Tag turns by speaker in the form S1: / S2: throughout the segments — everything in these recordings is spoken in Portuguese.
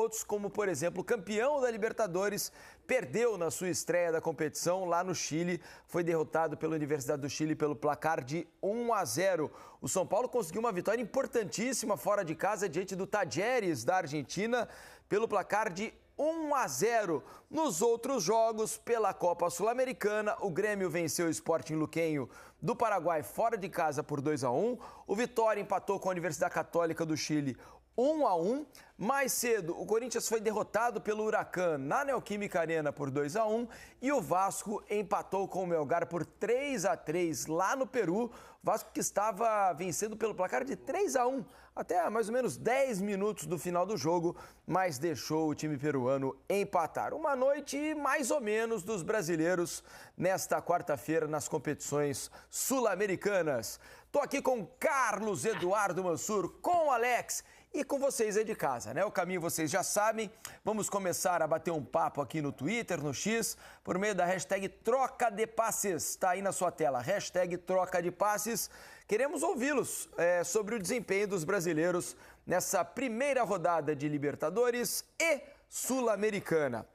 S1: outros, como por exemplo o campeão da Libertadores, perdeu na sua estreia da competição lá no Chile, foi derrotado pela Universidade do Chile pelo placar de 1-0. O São Paulo conseguiu uma vitória importantíssima fora de casa diante do Talleres da Argentina pelo placar de 1-0. Nos outros jogos, pela Copa Sul-Americana, o Grêmio venceu o Sporting Luquenho do Paraguai fora de casa por 2-1. O Vitória empatou com a Universidade Católica do Chile 1-1. Mais cedo, o Corinthians foi derrotado pelo Huracan na Neoquímica Arena por 2-1 e o Vasco empatou com o Melgar por 3-3 lá no Peru. O Vasco que estava vencendo pelo placar de 3-1 até mais ou menos 10 minutos do final do jogo, mas deixou o time peruano empatar. Uma noite mais ou menos dos brasileiros nesta quarta-feira nas competições sul-americanas. Estou aqui com Carlos Eduardo Mansur, com o Alex e com vocês aí de casa, né? O caminho vocês já sabem. Vamos começar a bater um papo aqui no Twitter, no X, por meio da hashtag Troca de Passes. Está aí na sua tela, hashtag Troca de Passes. Queremos ouvi-los sobre o desempenho dos brasileiros nessa primeira rodada de Libertadores e Sul-Americana.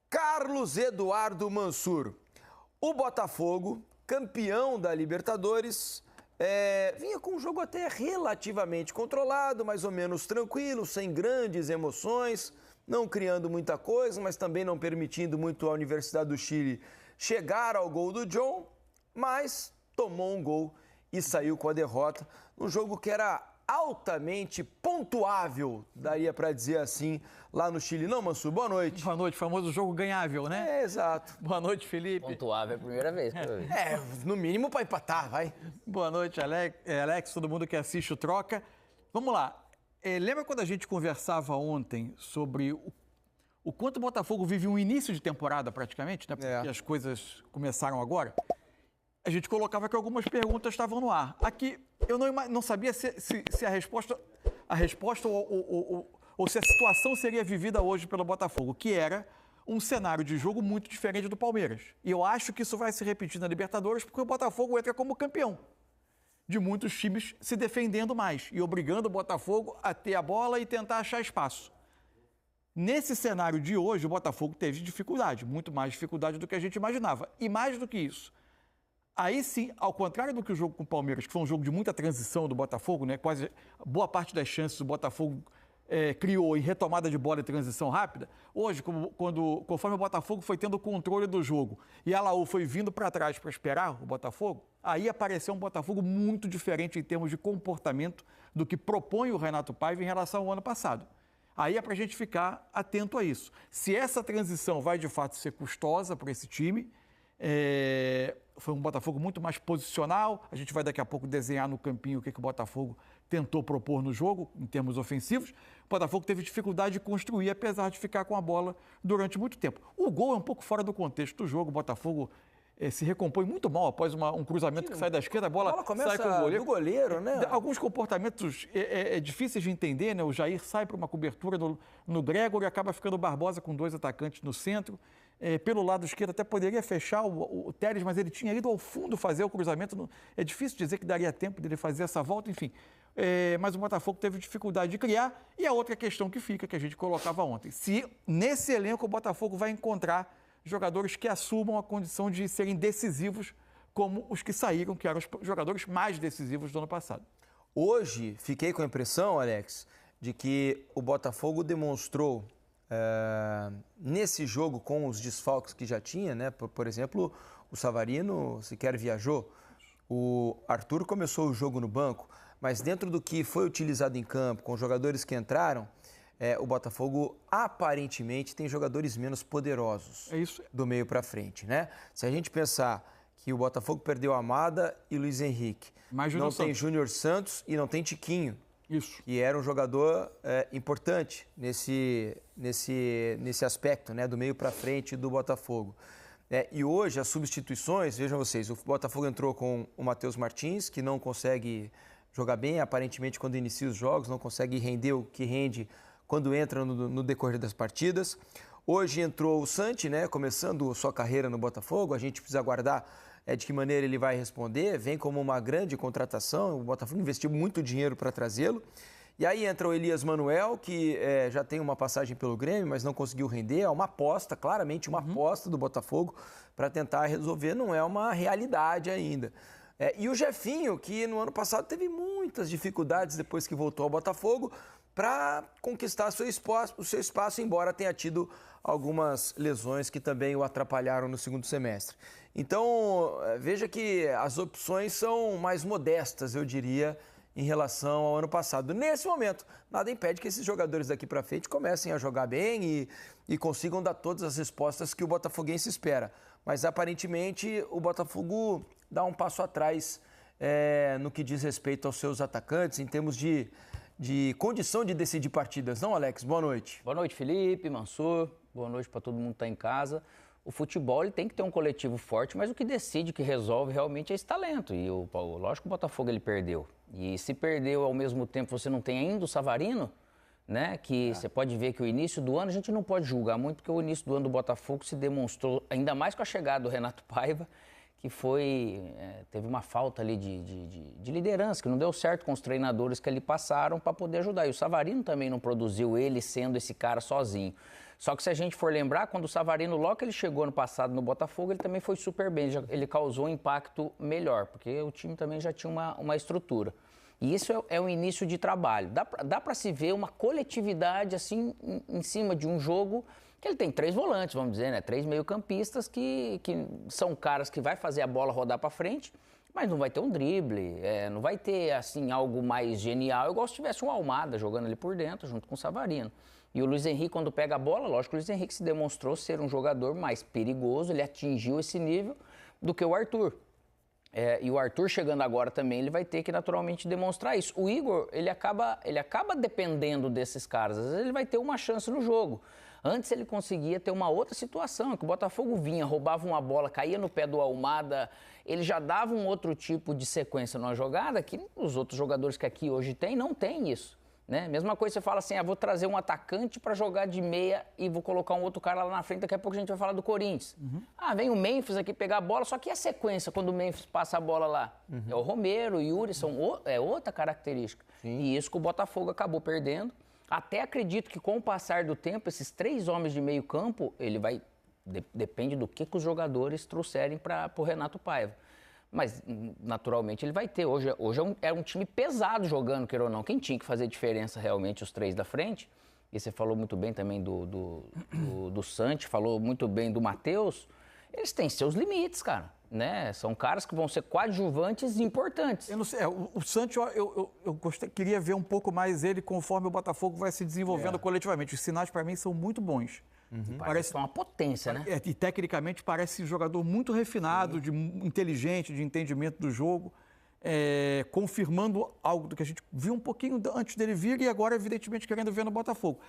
S1: Carlos Eduardo Mansur, o Botafogo, campeão da Libertadores, vinha com um jogo até relativamente controlado, mais ou menos tranquilo, sem grandes emoções, não criando muita coisa, mas também não permitindo muito à Universidade do Chile chegar ao gol do John, mas tomou um gol e saiu com a derrota, num jogo que era altamente pontuável, daria para dizer assim, lá no Chile. Não, Mansur, boa noite.
S2: Boa noite, famoso jogo ganhável, né?
S1: Exato.
S2: Boa noite, Felipe.
S3: Pontuável é a primeira vez que eu vi.
S1: No mínimo para empatar, vai.
S2: Boa noite, Alex, todo mundo que assiste o Troca. Vamos lá. Lembra quando a gente conversava ontem sobre o quanto o Botafogo vive um início de temporada praticamente, né? Porque as coisas começaram agora. A gente colocava que algumas perguntas estavam no ar. Aqui, eu não sabia se a resposta ou se a situação seria vivida hoje pelo Botafogo, que era um cenário de jogo muito diferente do Palmeiras. E eu acho que isso vai se repetir na Libertadores, porque o Botafogo entra como campeão de muitos times se defendendo mais e obrigando o Botafogo a ter a bola e tentar achar espaço. Nesse cenário de hoje, o Botafogo teve dificuldade, muito mais dificuldade do que a gente imaginava. E mais do que isso, aí sim, ao contrário do que o jogo com o Palmeiras, que foi um jogo de muita transição do Botafogo, né? Quase boa parte das chances o Botafogo criou em retomada de bola e transição rápida. Hoje, conforme o Botafogo foi tendo o controle do jogo e a Laú foi vindo para trás para esperar o Botafogo, aí apareceu um Botafogo muito diferente em termos de comportamento do que propõe o Renato Paiva em relação ao ano passado. Aí é para a gente ficar atento a isso. Se essa transição vai de fato ser custosa para esse time, foi um Botafogo muito mais posicional. A gente vai daqui a pouco desenhar no campinho o que o Botafogo tentou propor no jogo, em termos ofensivos. O Botafogo teve dificuldade de construir, apesar de ficar com a bola durante muito tempo. O gol é um pouco fora do contexto do jogo. O Botafogo se recompõe muito mal após um cruzamento que sai da esquerda, a bola sai com o goleiro.
S1: Do goleiro, né?
S2: Alguns comportamentos difíceis de entender, né? O Jair sai para uma cobertura no Gregor e acaba ficando o Barbosa com dois atacantes no centro. Pelo lado esquerdo até poderia fechar o Telles, mas ele tinha ido ao fundo fazer o cruzamento. É difícil dizer que daria tempo dele fazer essa volta, enfim. Mas o Botafogo teve dificuldade de criar. E a outra questão que fica, que a gente colocava ontem, se nesse elenco o Botafogo vai encontrar jogadores que assumam a condição de serem decisivos, como os que saíram, que eram os jogadores mais decisivos do ano passado.
S1: Hoje, fiquei com a impressão, Alex, de que o Botafogo demonstrou, nesse jogo, com os desfalques que já tinha, né? Por exemplo, o Savarino sequer viajou, o Arthur começou o jogo no banco, mas dentro do que foi utilizado em campo, com os jogadores que entraram, o Botafogo aparentemente tem jogadores menos poderosos do meio para frente, né? Se a gente pensar que o Botafogo perdeu Amada e Luiz Henrique, não tem Júnior Santos e não tem Tiquinho, que era um jogador importante nesse aspecto, né, do meio para frente do Botafogo. E hoje as substituições, vejam vocês, o Botafogo entrou com o Matheus Martins, que não consegue jogar bem, aparentemente quando inicia os jogos, não consegue render o que rende quando entra no decorrer das partidas. Hoje entrou o Santi, né, começando sua carreira no Botafogo. A gente precisa aguardar de que maneira ele vai responder. Vem como uma grande contratação. O Botafogo investiu muito dinheiro para trazê-lo. E aí entra o Elias Manuel, que já tem uma passagem pelo Grêmio, mas não conseguiu render. É uma aposta, claramente uma aposta do Botafogo para tentar resolver, não é uma realidade ainda. E o Jefinho, que no ano passado teve muitas dificuldades depois que voltou ao Botafogo para conquistar o seu espaço, embora tenha tido algumas lesões que também o atrapalharam no segundo semestre. Então, veja que as opções são mais modestas, eu diria, em relação ao ano passado. Nesse momento, nada impede que esses jogadores daqui para frente comecem a jogar bem e consigam dar todas as respostas que o botafoguense espera. Mas, aparentemente, o Botafogo dá um passo atrás no que diz respeito aos seus atacantes, em termos de condição de decidir partidas. Não, Alex? Boa noite.
S3: Boa noite, Felipe, Mansur. Boa noite para todo mundo que está em casa. O futebol ele tem que ter um coletivo forte, mas o que decide, que resolve realmente é esse talento. E lógico que o Botafogo ele perdeu. E se perdeu ao mesmo tempo, você não tem ainda o Savarino, né? Que você pode ver que o início do ano, a gente não pode julgar muito, porque o início do ano do Botafogo se demonstrou, ainda mais com a chegada do Renato Paiva, que teve uma falta ali de liderança, que não deu certo com os treinadores que ali passaram para poder ajudar. E o Savarino também não produziu ele sendo esse cara sozinho. Só que se a gente for lembrar, quando o Savarino, logo que ele chegou ano passado no Botafogo, ele também foi super bem, ele causou um impacto melhor, porque o time também já tinha uma estrutura. E isso é um início de trabalho. Dá para se ver uma coletividade assim em cima de um jogo que ele tem 3 volantes, vamos dizer, né? 3 meio-campistas que são caras que vai fazer a bola rodar para frente, mas não vai ter um drible, não vai ter assim algo mais genial, igual se tivesse um Almada jogando ali por dentro, junto com o Savarino. E o Luiz Henrique, quando pega a bola, lógico que o Luiz Henrique se demonstrou ser um jogador mais perigoso, ele atingiu esse nível do que o Arthur. E o Arthur chegando agora também, ele vai ter que naturalmente demonstrar isso. O Igor, ele acaba dependendo desses caras, às vezes ele vai ter uma chance no jogo. Antes ele conseguia ter uma outra situação, que o Botafogo vinha, roubava uma bola, caía no pé do Almada, ele já dava um outro tipo de sequência numa jogada que os outros jogadores que aqui hoje tem, não tem isso. Né? Mesma coisa, você fala assim, vou trazer um atacante para jogar de meia e vou colocar um outro cara lá na frente, daqui a pouco a gente vai falar do Corinthians. Vem o Memphis aqui pegar a bola, só que a sequência, quando o Memphis passa a bola lá, é o Romero, o Yuri, é outra característica. Sim. E isso que o Botafogo acabou perdendo. Até acredito que com o passar do tempo, esses 3 homens de meio campo, ele vai, depende do que os jogadores trouxerem para o Renato Paiva. Mas, naturalmente, ele vai ter. Hoje é um time pesado jogando, queira ou não. Quem tinha que fazer diferença realmente, os 3 da frente, e você falou muito bem também do Santi, falou muito bem do Matheus, eles têm seus limites, cara. Né? São caras que vão ser coadjuvantes importantes.
S2: Eu não sei, o Santi, eu queria ver um pouco mais ele conforme o Botafogo vai se desenvolvendo coletivamente. Os sinais, para mim, são muito bons.
S3: Parece uma potência, né?
S2: E tecnicamente parece um jogador muito refinado, inteligente, de entendimento do jogo, confirmando algo do que a gente viu um pouquinho antes dele vir e agora, evidentemente, querendo ver no Botafogo.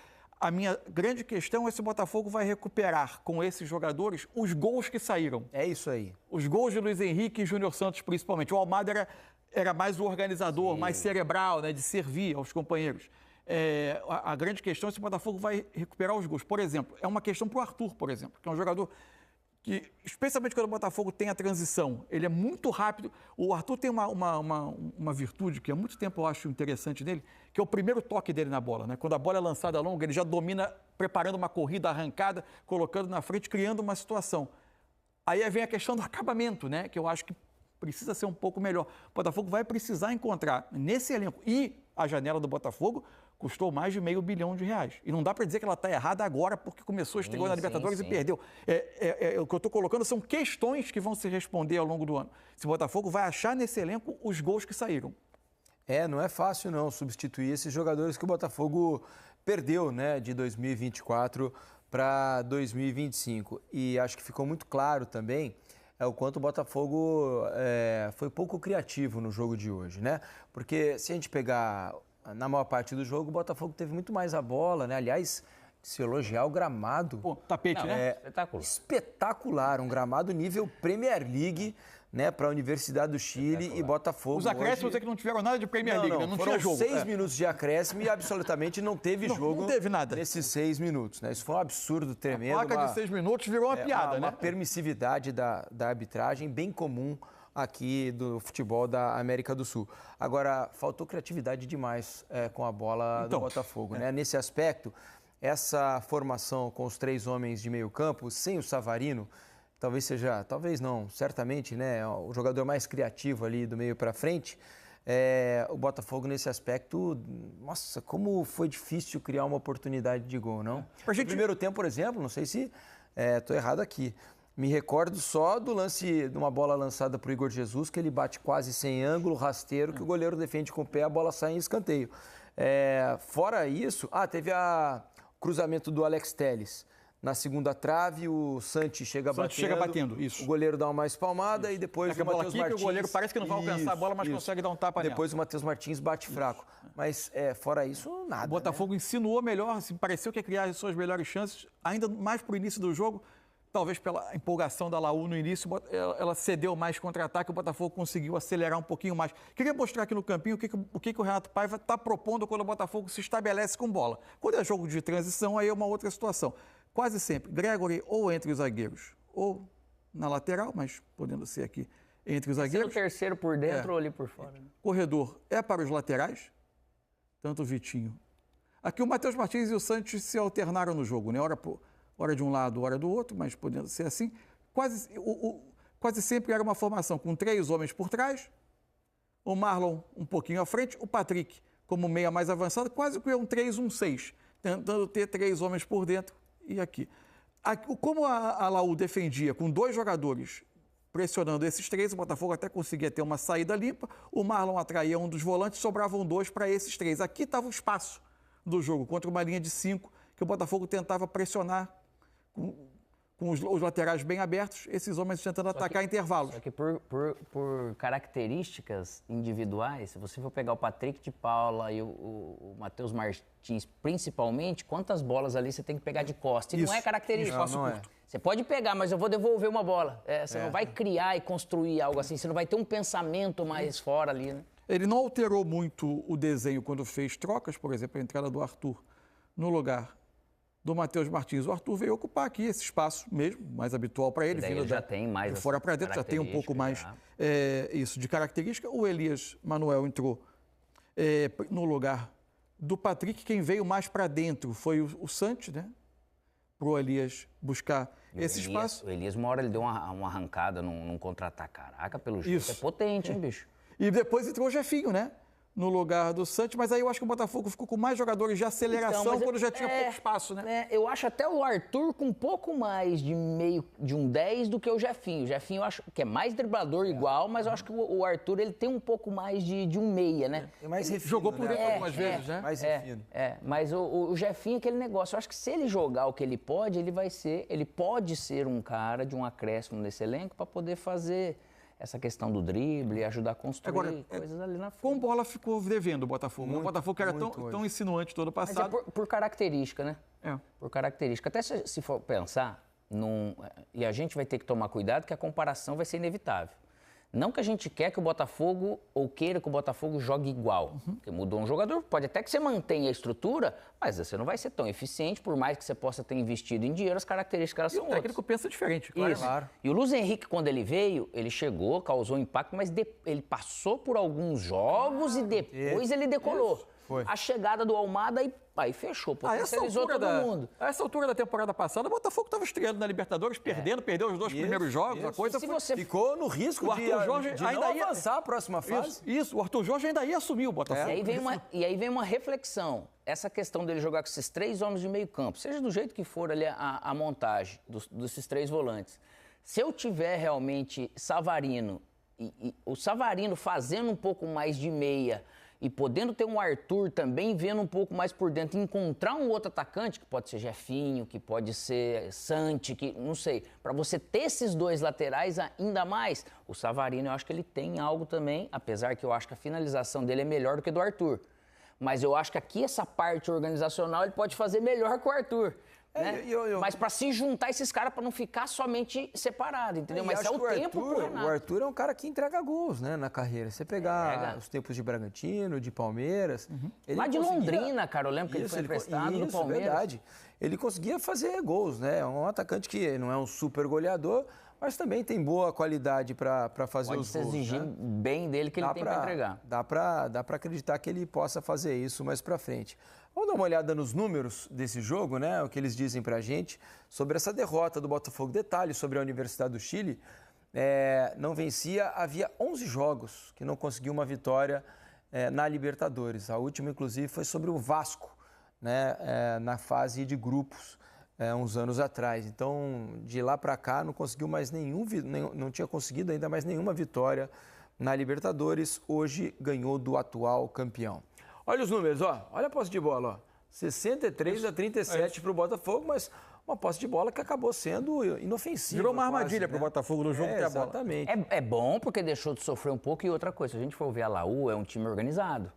S2: A minha grande questão é se o Botafogo vai recuperar com esses jogadores os gols que saíram.
S1: É isso aí.
S2: Os gols de Luiz Henrique e Júnior Santos, principalmente. O Almada era mais o organizador, mais cerebral, né, de servir aos companheiros. A grande questão é se o Botafogo vai recuperar os gols. Por exemplo, é uma questão para o Arthur, por exemplo, que é um jogador que, especialmente quando o Botafogo tem a transição, ele é muito rápido. O Arthur tem uma virtude que há muito tempo eu acho interessante nele, que é o primeiro toque dele na bola. Né? Quando a bola é lançada longa, ele já domina preparando uma corrida arrancada, colocando na frente, criando uma situação. Aí vem a questão do acabamento, né? Que eu acho que precisa ser um pouco melhor. O Botafogo vai precisar encontrar nesse elenco. E a janela do Botafogo custou mais de R$500 milhão. E não dá para dizer que ela está errada agora porque começou, estreou na Libertadores e perdeu. O que eu estou colocando são questões que vão se responder ao longo do ano. Se o Botafogo vai achar nesse elenco os gols que saíram.
S1: Não é fácil não substituir esses jogadores que o Botafogo perdeu, né, de 2024 para 2025. E acho que ficou muito claro também o quanto o Botafogo foi pouco criativo no jogo de hoje, né? Porque se a gente pegar na maior parte do jogo, o Botafogo teve muito mais a bola, né? Aliás, se elogiar o gramado...
S2: Pô, tapete, né?
S1: Espetacular, um gramado nível Premier League, né, para a Universidade do Chile e Botafogo.
S2: Os acréscimos é que não tiveram nada de Premier League, não tinha jogo.
S1: 6 minutos de acréscimo e absolutamente não teve jogo.
S2: Não teve nada.
S1: Nesses 6 minutos, né? Isso foi um absurdo tremendo.
S2: A placa de 6 minutos virou uma piada,
S1: Uma permissividade da arbitragem bem comum aqui do futebol da América do Sul. Agora, faltou criatividade demais com a bola do Botafogo, né? Nesse aspecto, essa formação com os 3 homens de meio campo, sem o Savarino, talvez não, certamente, né? O jogador mais criativo ali do meio para frente, o Botafogo nesse aspecto, nossa, como foi difícil criar uma oportunidade de gol, não? No primeiro tempo, por exemplo, não sei se estou errado aqui, me recordo só do lance de uma bola lançada para o Igor Jesus, que ele bate quase sem ângulo, rasteiro, que o goleiro defende com o pé, a bola sai em escanteio. Fora isso, teve o cruzamento do Alex Telles. Na segunda trave, o Santi chega batendo.
S2: Isso.
S1: O goleiro dá uma espalmada e depois o Matheus Martins...
S2: o goleiro parece que não vai alcançar a bola, mas consegue dar um tapa nela.
S1: Depois o Matheus Martins bate fraco. Mas, fora isso, nada.
S2: O Botafogo insinuou melhor, assim, pareceu que ia criar as suas melhores chances, ainda mais para o início do jogo. Talvez pela empolgação da Laú no início, ela cedeu mais contra-ataque, o Botafogo conseguiu acelerar um pouquinho mais. Queria mostrar aqui no campinho o que o Renato Paiva está propondo quando o Botafogo se estabelece com bola. Quando é jogo de transição, aí é uma outra situação. Quase sempre, Gregory ou entre os zagueiros, ou na lateral, mas podendo ser aqui entre os zagueiros.
S3: O terceiro por dentro ou ali por fora. Né?
S2: Corredor é para os laterais, tanto o Vitinho. Aqui o Matheus Martins e o Santos se alternaram no jogo, né? Hora de um lado, hora do outro, mas podendo ser assim. Quase sempre era uma formação com 3 homens por trás, o Marlon um pouquinho à frente, o Patrick como meia mais avançado, quase que um 3-1-6, tentando ter 3 homens por dentro e aqui. Como a Laú defendia com 2 jogadores pressionando esses 3, o Botafogo até conseguia ter uma saída limpa, o Marlon atraía um dos volantes, sobravam 2 para esses 3. Aqui estava o espaço do jogo, contra uma linha de 5, que o Botafogo tentava pressionar com os laterais bem abertos, esses homens tentando atacar intervalos.
S3: Só que por características individuais, se você for pegar o Patrick de Paula e o Matheus Martins, principalmente, quantas bolas ali você tem que pegar de costa? E não é característica.
S1: Não é.
S3: Você pode pegar, mas eu vou devolver uma bola. Você não vai criar e construir algo assim, você não vai ter um pensamento mais fora ali, né?
S2: Ele não alterou muito o desenho quando fez trocas, por exemplo, a entrada do Arthur no lugar do Matheus Martins. O Arthur veio ocupar aqui esse espaço mesmo, mais habitual para ele.
S3: Ele já tem mais
S2: de fora para dentro, já tem um pouco mais isso de característica. O Elias Manuel entrou no lugar do Patrick. Quem veio mais para dentro foi o Santi, né? Para o Elias buscar esse espaço.
S3: O Elias, uma hora ele deu uma arrancada num contra-ataque. Caraca, pelo jeito. Isso. É potente, hein, bicho?
S2: E depois entrou o Jefinho, né? No lugar do Santos, mas aí eu acho que o Botafogo ficou com mais jogadores de aceleração quando já tinha pouco espaço, né?
S3: Eu acho até o Arthur com um pouco mais de um 10 do que o Jefinho. O Jefinho eu acho que é mais driblador igual, mas eu acho que o Arthur ele tem um pouco mais de um meia, né?
S1: É mais refino,
S2: jogou por dentro algumas vezes, né?
S1: Mais refino.
S3: Mas o Jefinho é aquele negócio. Eu acho que se ele jogar o que ele pode ser um cara de um acréscimo nesse elenco para poder fazer essa questão do drible e ajudar a construir coisas ali na frente.
S2: Com bola ficou devendo o Botafogo. O Botafogo que era tão insinuante todo passado.
S3: Mas por característica, né? Por característica. Até se for pensar, e a gente vai ter que tomar cuidado que a comparação vai ser inevitável. Não que a gente quer que o Botafogo, ou queira que o Botafogo jogue igual. Porque mudou um jogador, pode até que você mantenha a estrutura, mas você não vai ser tão eficiente, por mais que você possa ter investido em dinheiro, as características são outras.
S2: O técnico pensa diferente, claro.
S3: E o Luiz Henrique, quando ele veio, ele chegou, causou impacto, mas ele passou por alguns jogos e depois ele decolou.
S1: Foi.
S3: A chegada do Almada aí fechou, potencializou todo mundo.
S2: A essa altura da temporada passada, o Botafogo estava estreando na Libertadores, perdeu os 2 primeiros jogos, a coisa
S1: ficou no risco de não avançar a próxima fase.
S2: Isso, o Arthur Jorge ainda ia assumir o Botafogo.
S3: E aí vem uma reflexão. Essa questão dele jogar com esses 3 homens de meio campo, seja do jeito que for ali a montagem desses 3 volantes. Se eu tiver realmente Savarino, e o Savarino fazendo um pouco mais de meia, e podendo ter um Arthur também vendo um pouco mais por dentro, encontrar um outro atacante, que pode ser Jefinho, que pode ser Santi, que não sei, para você ter esses 2 laterais ainda mais, o Savarino eu acho que ele tem algo também, apesar que eu acho que a finalização dele é melhor do que do Arthur. Mas eu acho que aqui essa parte organizacional ele pode fazer melhor que o Arthur. né? Mas para se juntar esses caras, para não ficar somente separado, entendeu? Mas é o tempo pro Renato.
S1: O Arthur é um cara que entrega gols, né, na carreira. Você pegar os tempos de Bragantino, de Palmeiras...
S3: Lá de Londrina, cara, eu lembro que ele foi emprestado do Palmeiras.
S1: Verdade. Ele conseguia fazer gols, né? É um atacante que não é um super goleador, mas também tem boa qualidade para fazer os gols.
S3: Pode se exigir bem dele que ele tem para entregar.
S1: Dá para acreditar que ele possa fazer isso mais para frente. Vamos dar uma olhada nos números desse jogo, né? O que eles dizem para a gente sobre essa derrota do Botafogo. Detalhe sobre a Universidade do Chile. Não vencia, havia 11 jogos que não conseguiu uma vitória na Libertadores. A última, inclusive, foi sobre o Vasco, né? Na fase de grupos. Uns anos atrás. Então, de lá para cá, não conseguiu mais não tinha conseguido ainda mais nenhuma vitória na Libertadores. Hoje ganhou do atual campeão. Olha os números, ó. Olha a posse de bola, ó. 63-37 para o Botafogo, mas uma posse de bola que acabou sendo inofensiva.
S2: Virou uma armadilha
S1: quase,
S2: para o Botafogo no jogo ter a bola.
S1: Exatamente.
S3: É bom porque deixou de sofrer um pouco. E outra coisa, se a gente for ver a Laú, é um time organizado.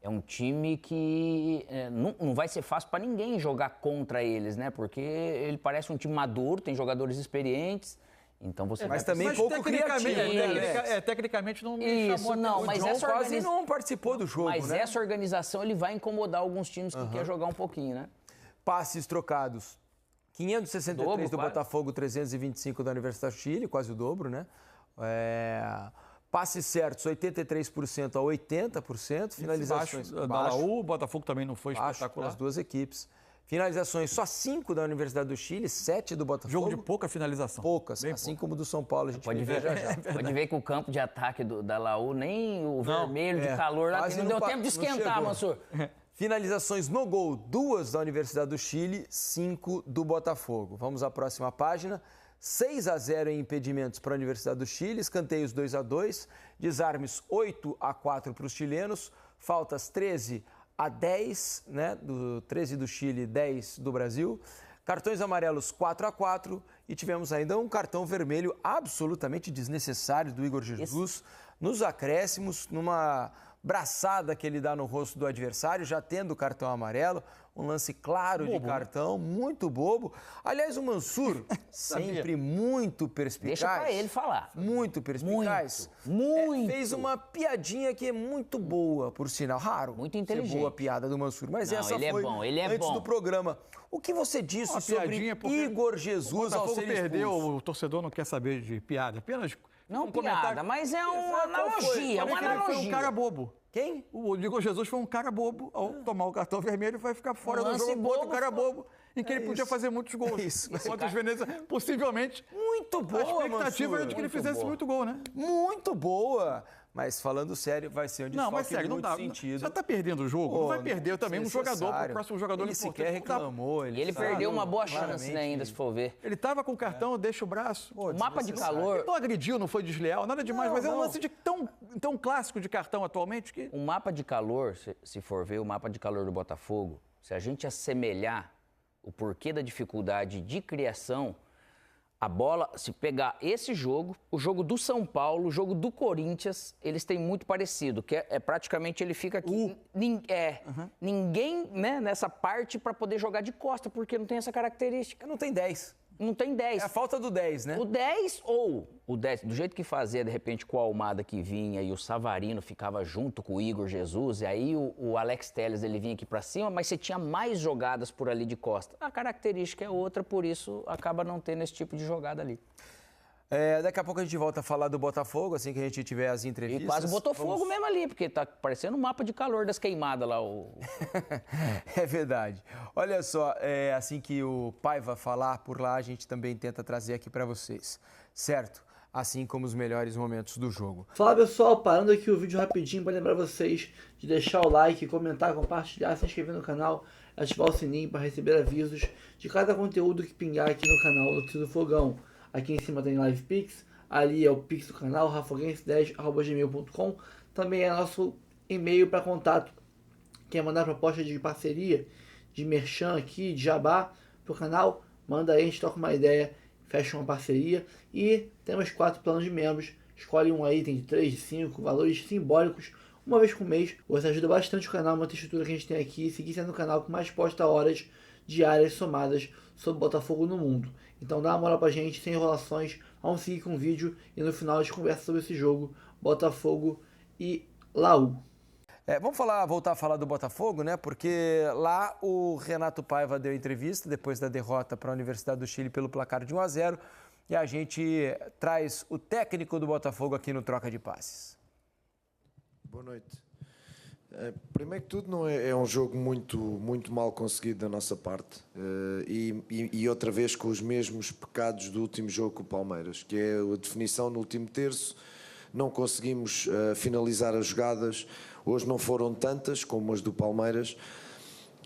S3: É um time que não vai ser fácil para ninguém jogar contra eles, né? Porque ele parece um time maduro, tem jogadores experientes. Então você
S1: mas também pouco criativo.
S2: Tecnicamente não me
S3: chamou
S2: não,
S3: mas
S1: essa quase não participou do jogo,
S3: mas
S1: né?
S3: Essa organização ele vai incomodar alguns times que quer jogar um pouquinho, né?
S1: Passes trocados. 563 do Botafogo, 325 da Universidade do Chile, quase o dobro, né? Passes certos, 83% a 80%. Finalizações
S2: baixo. Da Laú, o Botafogo também não foi
S1: baixo
S2: espetacular.
S1: As duas equipes. Finalizações, só 5 da Universidade do Chile, 7 do Botafogo.
S2: Jogo de pouca finalização.
S1: Poucas,
S2: bem
S1: assim como do São Paulo. A gente
S3: pode ver
S1: já já.
S3: Pode ver que o campo de ataque da Laú, nem o vermelho de calor lá, não deu tempo de esquentar, Mansur.
S1: Finalizações no gol, 2 da Universidade do Chile, 5 do Botafogo. Vamos à próxima página. 6-0 em impedimentos para a Universidade do Chile, escanteios 2-2, desarmes 8-4 para os chilenos, faltas 13-10, né? 13 do Chile, 10 do Brasil. Cartões amarelos 4-4 e tivemos ainda um cartão vermelho absolutamente desnecessário do Igor Jesus nos acréscimos, numa braçada que ele dá no rosto do adversário, já tendo o cartão amarelo, um lance claro de cartão, muito bobo. Aliás, o Mansur, sempre muito perspicaz.
S3: Deixa pra ele falar.
S1: Muito perspicaz.
S3: Muito.
S1: Fez uma piadinha que é muito boa, por sinal. Raro.
S3: Muito inteligente.
S1: Boa piada do Mansur, mas
S3: não,
S1: essa
S3: ele
S1: foi
S3: é bom, ele é
S1: antes
S3: bom.
S1: do programa. O que você disse sobre Igor Jesus ao ser
S2: perdeu,
S1: expulso?
S2: o torcedor não quer saber de piada, apenas
S3: não piada, mas é uma analogia,
S2: Ele foi um cara bobo.
S1: Quem?
S2: O Igor Jesus foi um cara bobo. Ao tomar o cartão vermelho, vai ficar fora do jogo. Outro cara bobo, em que ele podia fazer muitos gols. Contra os Veneza, possivelmente.
S1: Muito boa,
S2: a expectativa era de que ele fizesse muito gol, né?
S1: Muito boa. Mas falando sério, vai ser um desfalque
S2: mas sério,
S1: muito
S2: não dá.
S1: sentido.
S2: Já tá perdendo o jogo, não vai perder também um jogador, o próximo jogador
S1: ele sequer reclamou.
S3: Ele perdeu uma boa chance, né, ainda, se for ver.
S2: Ele tava com o cartão, deixa o braço.
S3: O mapa de calor...
S2: Ele não agrediu, não foi desleal, nada demais, mas é um lance tão clássico de cartão atualmente que...
S3: O mapa de calor, se for ver, o mapa de calor do Botafogo, se a gente assemelhar o porquê da dificuldade de criação... A bola, se pegar esse jogo, o jogo do São Paulo, o jogo do Corinthians, eles têm muito parecido, que é praticamente ele fica aqui. Ninguém, né, nessa parte para poder jogar de costa, porque não tem essa característica.
S1: Não tem 10.
S3: Não tem 10.
S1: É a falta do 10, né?
S3: O 10 ou o 10, do jeito que fazia, de repente, com o Almada que vinha e o Savarino ficava junto com o Igor Jesus, e aí o Alex Telles ele vinha aqui para cima, mas você tinha mais jogadas por ali de costa. A característica é outra, por isso acaba não tendo esse tipo de jogada ali.
S1: Daqui a pouco a gente volta a falar do Botafogo, assim que a gente tiver as entrevistas.
S3: E quase botou fogo mesmo ali, porque tá parecendo um mapa de calor das queimadas lá.
S1: É verdade. Olha só, assim que o Paiva falar por lá, a gente também tenta trazer aqui para vocês, certo? Assim como os melhores momentos do jogo.
S4: Fala pessoal, parando aqui o vídeo rapidinho para lembrar vocês de deixar o like, comentar, compartilhar, se inscrever no canal, ativar o sininho para receber avisos de cada conteúdo que pingar aqui no canal Notícias do Fogão. Aqui em cima tem Live Pix, ali é o Pix do canal, rafoguense10@gmail.com. Também é nosso e-mail para contato. Quer mandar proposta de parceria, de merchan aqui, de jabá pro canal, manda aí, a gente troca uma ideia, fecha uma parceria. E temos 4 planos de membros, escolhe um aí, tem de 3, de 5, valores simbólicos, uma vez por mês. Você ajuda bastante o canal, manter a estrutura que a gente tem aqui, seguir sendo o canal que mais posta horas diárias somadas sobre o Botafogo no mundo. Então dá uma moral pra gente, sem enrolações, vamos seguir com o vídeo e no final a gente conversa sobre esse jogo, Botafogo e Laú.
S1: Vamos voltar a falar do Botafogo, né? Porque lá o Renato Paiva deu entrevista depois da derrota para a Universidade do Chile pelo placar de 1-0 e a gente traz o técnico do Botafogo aqui no Troca de Passes.
S5: Boa noite. Primeiro que tudo, não é um jogo muito mal conseguido da nossa parte e outra vez com os mesmos pecados do último jogo com o Palmeiras, que é a definição no último terço. Não conseguimos finalizar as jogadas. Hoje não foram tantas como as do Palmeiras.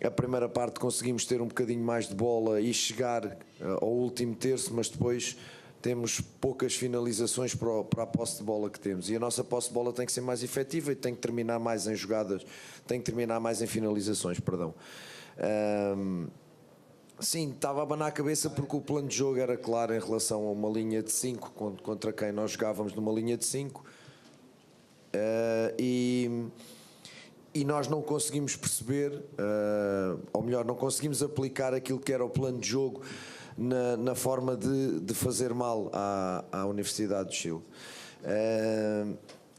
S5: A primeira parte conseguimos ter um bocadinho mais de bola e chegar ao último terço, mas depois temos poucas finalizações para a posse de bola que temos. E a nossa posse de bola tem que ser mais efetiva e tem que terminar mais em jogadas, tem que terminar mais em finalizações, perdão. Sim, estava a abanar a cabeça porque o plano de jogo era claro em relação a uma linha de 5 contra quem nós jogávamos numa linha de 5 e nós não conseguimos perceber, ou melhor, não conseguimos aplicar aquilo que era o plano de jogo na forma de fazer mal à Universidade do Chile.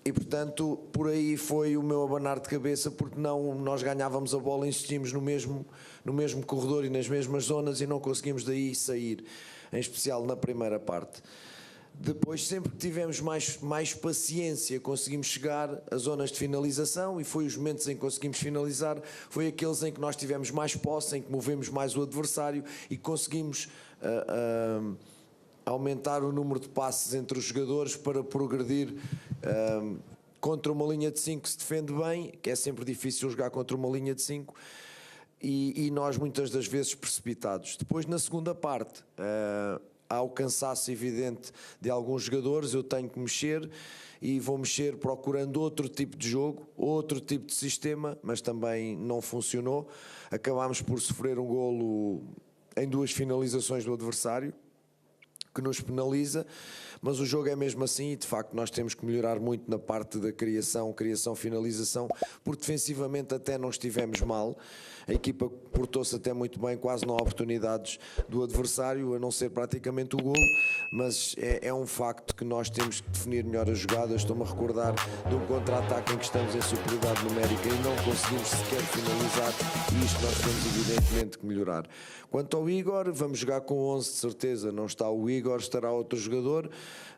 S5: E portanto, por aí foi o meu abanar de cabeça, porque nós ganhávamos a bola, insistimos no mesmo corredor e nas mesmas zonas e não conseguimos daí sair, em especial na primeira parte. Depois, sempre que tivemos mais paciência, conseguimos chegar a zonas de finalização e foi os momentos em que conseguimos finalizar, foi aqueles em que nós tivemos mais posse, em que movemos mais o adversário e conseguimos aumentar o número de passes entre os jogadores para progredir contra uma linha de 5 que se defende bem, que é sempre difícil jogar contra uma linha de 5, e nós muitas das vezes precipitados. Depois, na segunda parte, há o cansaço evidente de alguns jogadores, eu tenho que mexer e vou mexer procurando outro tipo de jogo, outro tipo de sistema, mas também não funcionou. Acabámos por sofrer um golo em 2 finalizações do adversário, que nos penaliza, mas o jogo é mesmo assim e de facto nós temos que melhorar muito na parte da criação, finalização, porque defensivamente até não estivemos mal, a equipa portou-se até muito bem, quase não há oportunidades do adversário, a não ser praticamente o golo, mas é um facto que nós temos que definir melhor as jogadas. Estou-me a recordar de um contra-ataque em que estamos em superioridade numérica e não conseguimos sequer finalizar, e isto nós temos evidentemente que melhorar. Quanto ao Igor, vamos jogar com 11 de certeza, não está o Igor, estará outro jogador.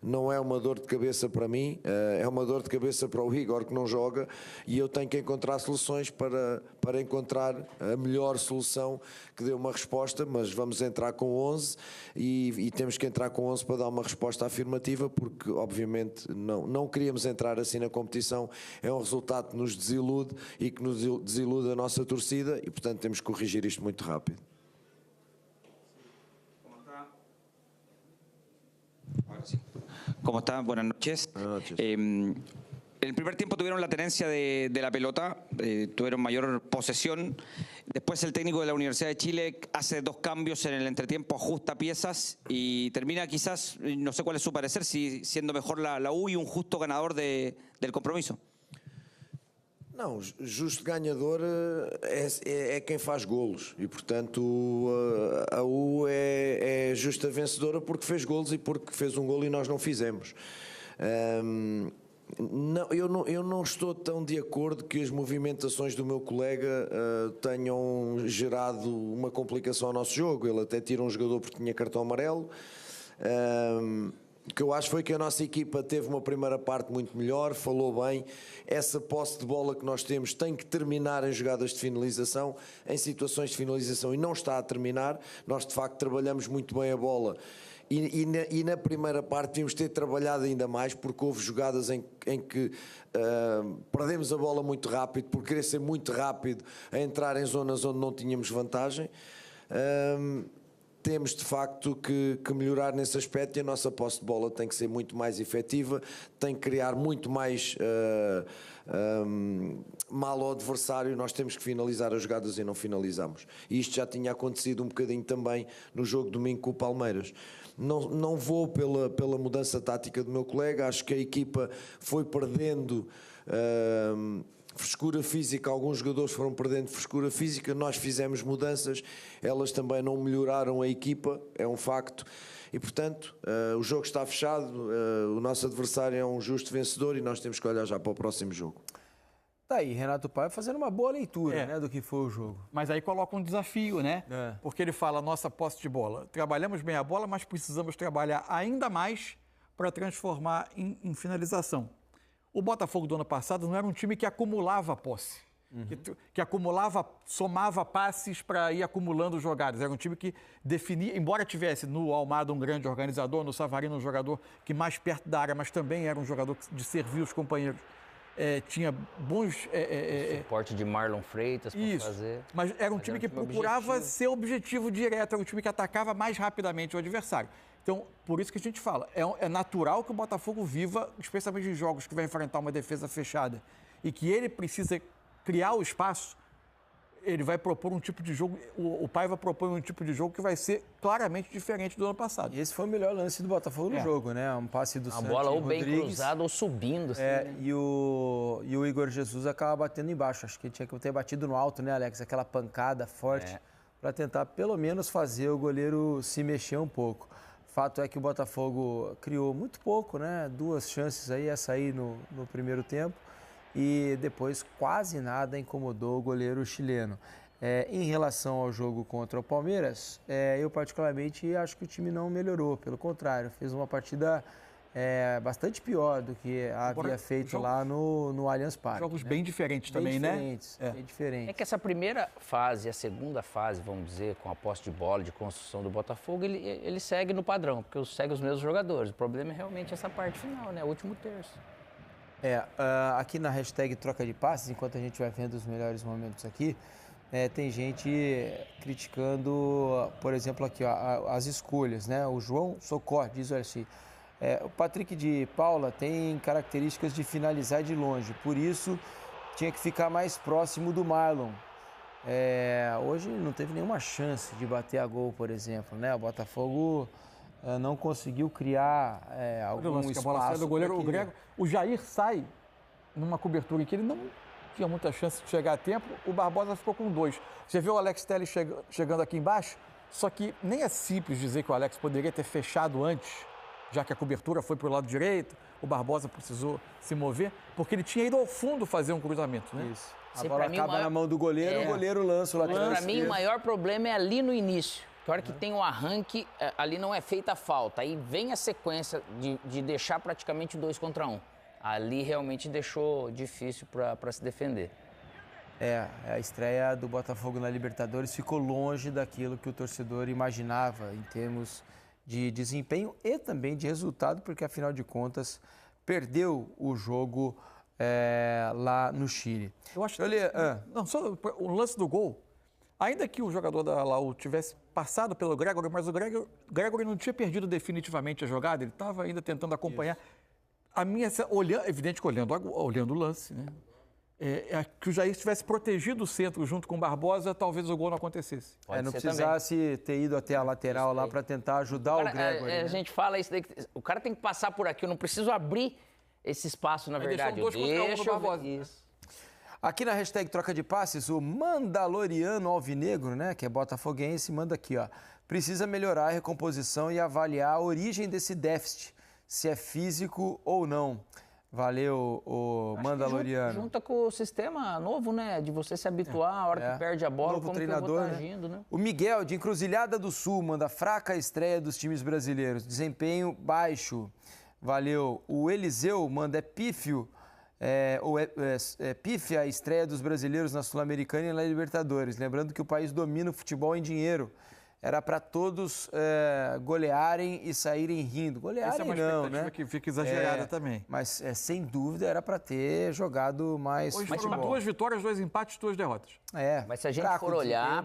S5: Não é uma dor de cabeça para mim, é uma dor de cabeça para o Igor que não joga e eu tenho que encontrar soluções para encontrar a melhor solução que dê uma resposta, mas vamos entrar com 11 e temos que entrar com 11 para dar uma resposta afirmativa, porque obviamente não queríamos entrar assim na competição, é um resultado que nos desilude e que nos desilude a nossa torcida e portanto temos que corrigir isto muito rápido.
S6: ¿Cómo está? Buenas noches.
S5: Buenas noches.
S6: En el primer tiempo tuvieron la tenencia de la pelota, tuvieron mayor posesión. Después el técnico de la Universidad de Chile hace 2 cambios en el entretiempo, ajusta piezas y termina quizás, no sé cuál es su parecer, si siendo mejor la U y un justo ganador del compromiso.
S5: Não, justo ganhador é quem faz golos e, portanto, a U é justa vencedora porque fez golos e porque fez um golo e nós não fizemos. Eu não estou tão de acordo que as movimentações do meu colega tenham gerado uma complicação ao nosso jogo. Ele até tira um jogador porque tinha cartão amarelo. O que eu acho foi que a nossa equipa teve uma primeira parte muito melhor, falou bem. Essa posse de bola que nós temos tem que terminar em jogadas de finalização, em situações de finalização, e não está a terminar. Nós de facto trabalhamos muito bem a bola e na primeira parte tínhamos de ter trabalhado ainda mais, porque houve jogadas em que perdemos a bola muito rápido, por querer ser muito rápido a entrar em zonas onde não tínhamos vantagem. Temos de facto que melhorar nesse aspecto e a nossa posse de bola tem que ser muito mais efetiva, tem que criar muito mais mal ao adversário. Nós temos que finalizar as jogadas e não finalizamos. E isto já tinha acontecido um bocadinho também no jogo domingo com o Palmeiras. Não vou pela mudança tática do meu colega, acho que a equipa foi perdendo frescura física, alguns jogadores foram perdendo frescura física, nós fizemos mudanças, elas também não melhoraram a equipa, é um facto. E, portanto, o jogo está fechado, o nosso adversário é um justo vencedor e nós temos que olhar já para o próximo jogo.
S1: Tá aí, Renato Paiva fazendo uma boa leitura, né, do que foi o jogo.
S2: Mas aí coloca um desafio, né? Porque ele fala, nossa posse de bola, trabalhamos bem a bola, mas precisamos trabalhar ainda mais para transformar em finalização. O Botafogo do ano passado não era um time que acumulava posse. Que acumulava, somava passes para ir acumulando jogadas. Era um time que definia, embora tivesse no Almada um grande organizador, no Savarino um jogador que mais perto da área, mas também era um jogador de servir os companheiros. Tinha bons...
S3: Suporte de Marlon Freitas para fazer.
S2: Mas era um time que procurava ser objetivo direto, era um time que atacava mais rapidamente o adversário. Então, por isso que a gente fala, é natural que o Botafogo viva, especialmente em jogos que vai enfrentar uma defesa fechada, e que ele precisa criar o espaço, ele vai propor um tipo de jogo, o Paiva propõe um tipo de jogo que vai ser claramente diferente do ano passado.
S1: E esse foi o melhor lance do Botafogo no jogo, né? Um passe do Santos.
S3: A bola ou bem cruzada ou subindo. Assim, né?
S1: E o Igor Jesus acaba batendo embaixo. Acho que ele tinha que ter batido no alto, né, Alex? Aquela pancada forte para tentar pelo menos fazer o goleiro se mexer um pouco. Fato é que o Botafogo criou muito pouco, né? 2 chances aí, essa aí no primeiro tempo. E depois quase nada incomodou o goleiro chileno. Em relação ao jogo contra o Palmeiras, eu particularmente acho que o time não melhorou, pelo contrário, fez uma partida bastante pior do que havia feito lá no Allianz Parque.
S2: Jogos bem diferentes também,
S1: bem diferentes.
S3: É que essa primeira fase, a segunda fase, vamos dizer, com a posse de bola, de construção do Botafogo, ele segue no padrão, porque segue os mesmos jogadores. O problema é realmente essa parte final, né? O último terço.
S1: Aqui na hashtag troca de passes, enquanto a gente vai vendo os melhores momentos aqui, tem gente criticando, por exemplo, aqui, ó, as escolhas, né? O João Socó diz assim, o Patrick de Paula tem características de finalizar de longe, por isso tinha que ficar mais próximo do Marlon. Hoje não teve nenhuma chance de bater a gol, por exemplo, né? O Botafogo não conseguiu criar algum espaço.
S2: A bola sai do goleiro, o Jair sai numa cobertura em que ele não tinha muita chance de chegar a tempo, o Barbosa ficou com 2. Você viu o Alex Telles chegando aqui embaixo? Só que nem é simples dizer que o Alex poderia ter fechado antes, já que a cobertura foi para o lado direito, o Barbosa precisou se mover, porque ele tinha ido ao fundo fazer um cruzamento, né?
S1: Isso. A bola acaba na mão do goleiro, o goleiro lança o lateral esquerdo.
S3: Para mim, o maior problema é ali no início. Que a hora que tem o arranque, ali não é feita a falta. Aí vem a sequência de deixar praticamente 2 contra 1. Ali realmente deixou difícil para se defender.
S1: A estreia do Botafogo na Libertadores ficou longe daquilo que o torcedor imaginava em termos de desempenho e também de resultado, porque afinal de contas perdeu o jogo lá no Chile.
S2: Eu acho não, só o lance do gol. Ainda que o jogador da Laú tivesse passado pelo Gregory, mas o Gregory não tinha perdido definitivamente a jogada, ele estava ainda tentando acompanhar. Isso. A minha, evidente que olhando o lance, né? Que o Jair tivesse protegido o centro junto com o Barbosa, talvez o gol não acontecesse.
S1: Não precisasse ter ido até a lateral lá para tentar ajudar o Gregory.
S3: Né? A gente fala isso daí, o cara tem que passar por aqui, eu não preciso abrir esse espaço, na verdade.
S2: Deixa o Barbosa.
S3: Isso.
S1: Aqui na hashtag troca de passes, o Mandaloriano Alvinegro, né, que é botafoguense, manda aqui, ó. Precisa melhorar a recomposição e avaliar a origem desse déficit, se é físico ou não. Valeu, o Mandaloriano.
S3: Junta com o sistema novo, né, de você se habituar a hora que perde a bola,
S1: novo
S3: como
S1: treinador,
S3: que eu vou agindo, né?
S1: O Miguel, de Encruzilhada do Sul, manda fraca estreia dos times brasileiros, desempenho baixo. Valeu. O Eliseu manda pífio. Pífia a estreia dos brasileiros na Sul-Americana e na Libertadores. Lembrando que o país domina o futebol em dinheiro. Era para todos golearem e saírem rindo. Golearem
S2: essa é uma expectativa
S1: que
S2: fica exagerada também.
S1: Mas, sem dúvida, era para ter jogado mais
S2: Hoje
S1: futebol.
S2: foram 2 vitórias, 2 empates, 2 derrotas.
S3: Mas se a gente for olhar...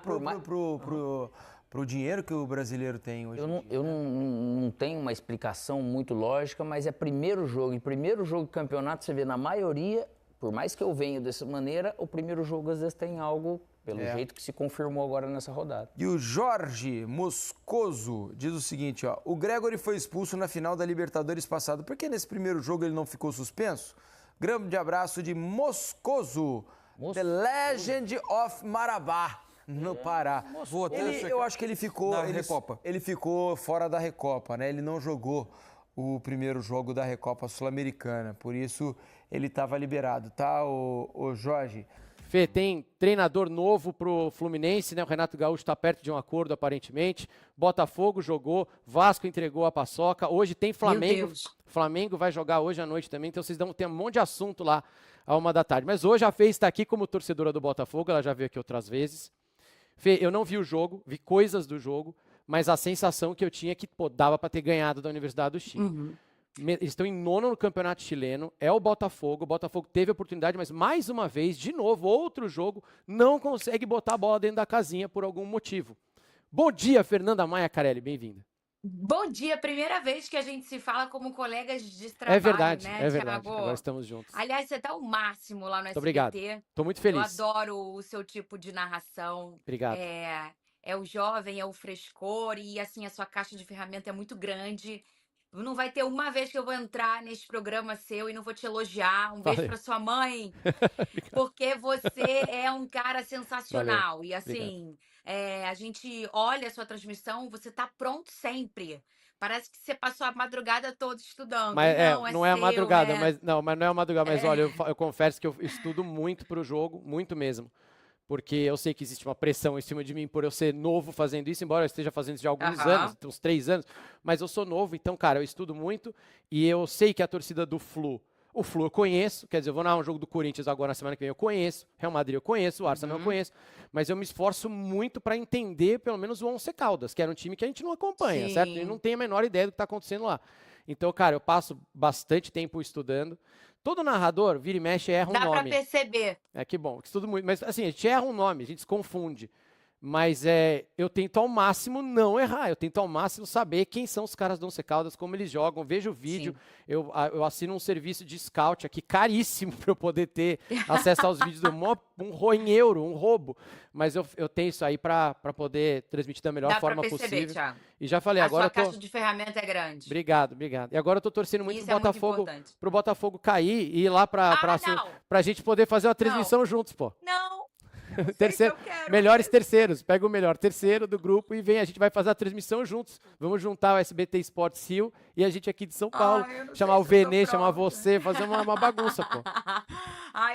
S1: Para o dinheiro que o brasileiro tem hoje.
S3: Eu não tenho uma explicação muito lógica, mas é primeiro jogo. E primeiro jogo de campeonato, você vê, na maioria, por mais que eu venha dessa maneira, o primeiro jogo às vezes tem algo, pelo jeito que se confirmou agora nessa rodada.
S1: E o Jorge Moscoso diz o seguinte, ó. O Gregory foi expulso na final da Libertadores passado. Por que nesse primeiro jogo ele não ficou suspenso? Grande abraço de Moscoso, The Legend of Marabá, no Pará.
S2: Vou até
S1: Eu acho que ele ficou...
S2: na Recopa.
S1: Ele ficou fora da Recopa, né? Ele não jogou o primeiro jogo da Recopa Sul-Americana, por isso ele estava liberado, tá, o Jorge?
S7: Fê, tem treinador novo pro Fluminense, né? O Renato Gaúcho está perto de um acordo, aparentemente. Botafogo jogou, Vasco entregou a paçoca. Hoje tem Flamengo. Flamengo vai jogar hoje à noite também, então vocês tem um monte de assunto lá à 1h da tarde. Mas hoje a Fê está aqui como torcedora do Botafogo, ela já veio aqui outras vezes. Fê, eu não vi o jogo, vi coisas do jogo, mas a sensação que eu tinha é que dava para ter ganhado da Universidade do Chile. Eles estão em 9º no Campeonato Chileno, é o Botafogo teve oportunidade, mas mais uma vez, de novo, outro jogo, não consegue botar a bola dentro da casinha por algum motivo. Bom dia, Fernanda Maia Carelli, bem-vinda.
S8: Bom dia, primeira vez que a gente se fala como colegas de trabalho,
S7: É verdade,
S8: né,
S7: é verdade,
S8: Thiago?
S7: agora estamos juntos.
S8: Aliás, você tá o máximo lá no
S7: Muito obrigado,
S8: SBT.
S7: estou muito feliz.
S8: Eu adoro o seu tipo de narração.
S7: Obrigado.
S8: É o jovem, é o frescor e assim, a sua caixa de ferramenta é muito grande. Não vai ter uma vez que eu vou entrar neste programa seu e não vou te elogiar. Um beijo
S7: Valeu.
S8: para sua mãe, porque você é um cara sensacional.
S7: Valeu.
S8: E assim, a gente olha a sua transmissão, você tá pronto sempre. Parece que você passou a madrugada toda estudando.
S7: Mas não é a
S8: seu,
S7: madrugada,
S8: é-
S7: mas não é a madrugada, mas olha, eu confesso que eu estudo muito pro jogo, muito mesmo. Porque eu sei que existe uma pressão em cima de mim por eu ser novo fazendo isso, embora eu esteja fazendo isso já há alguns anos, uns 3 anos, mas eu sou novo, então, cara, eu estudo muito e eu sei que a torcida do o Flu eu conheço, quer dizer, eu vou narrar um jogo do Corinthians agora na semana que vem, eu conheço, Real Madrid eu conheço, o Arsenal eu conheço, mas eu me esforço muito para entender pelo menos o Once Caldas, que era um time que a gente não acompanha, certo? A gente não tem a menor ideia do que está acontecendo lá. Então, cara, eu passo bastante tempo estudando. Todo narrador, vira e mexe, erra um
S8: Dá pra
S7: nome.
S8: perceber.
S7: Que bom, que estudo muito. Mas assim, a gente erra um nome, a gente se confunde. Mas eu tento ao máximo não errar, eu tento ao máximo saber quem são os caras do Once Caldas, como eles jogam, vejo o vídeo, eu assino um serviço de scout aqui, caríssimo para eu poder ter acesso aos vídeos, em euro, um roubo, mas eu tenho isso aí para poder transmitir da melhor forma
S8: Dá pra perceber,
S7: possível.
S8: Thiago.
S7: E já falei,
S8: A
S7: agora
S8: sua
S7: eu tô...
S8: caixa de ferramenta é grande.
S7: Obrigado. E agora eu tô torcendo muito
S8: Isso
S7: pro
S8: é muito
S7: Botafogo,
S8: importante.
S7: pro Botafogo cair e ir lá pra gente poder fazer uma transmissão juntos, pô.
S8: Não.
S7: Terceiro, melhores terceiros. Pega o melhor terceiro do grupo e vem. A gente vai fazer a transmissão juntos. Vamos juntar o SBT Sports Rio e a gente aqui de São Paulo. Chamar o Venê, chamar você, fazer uma bagunça, pô.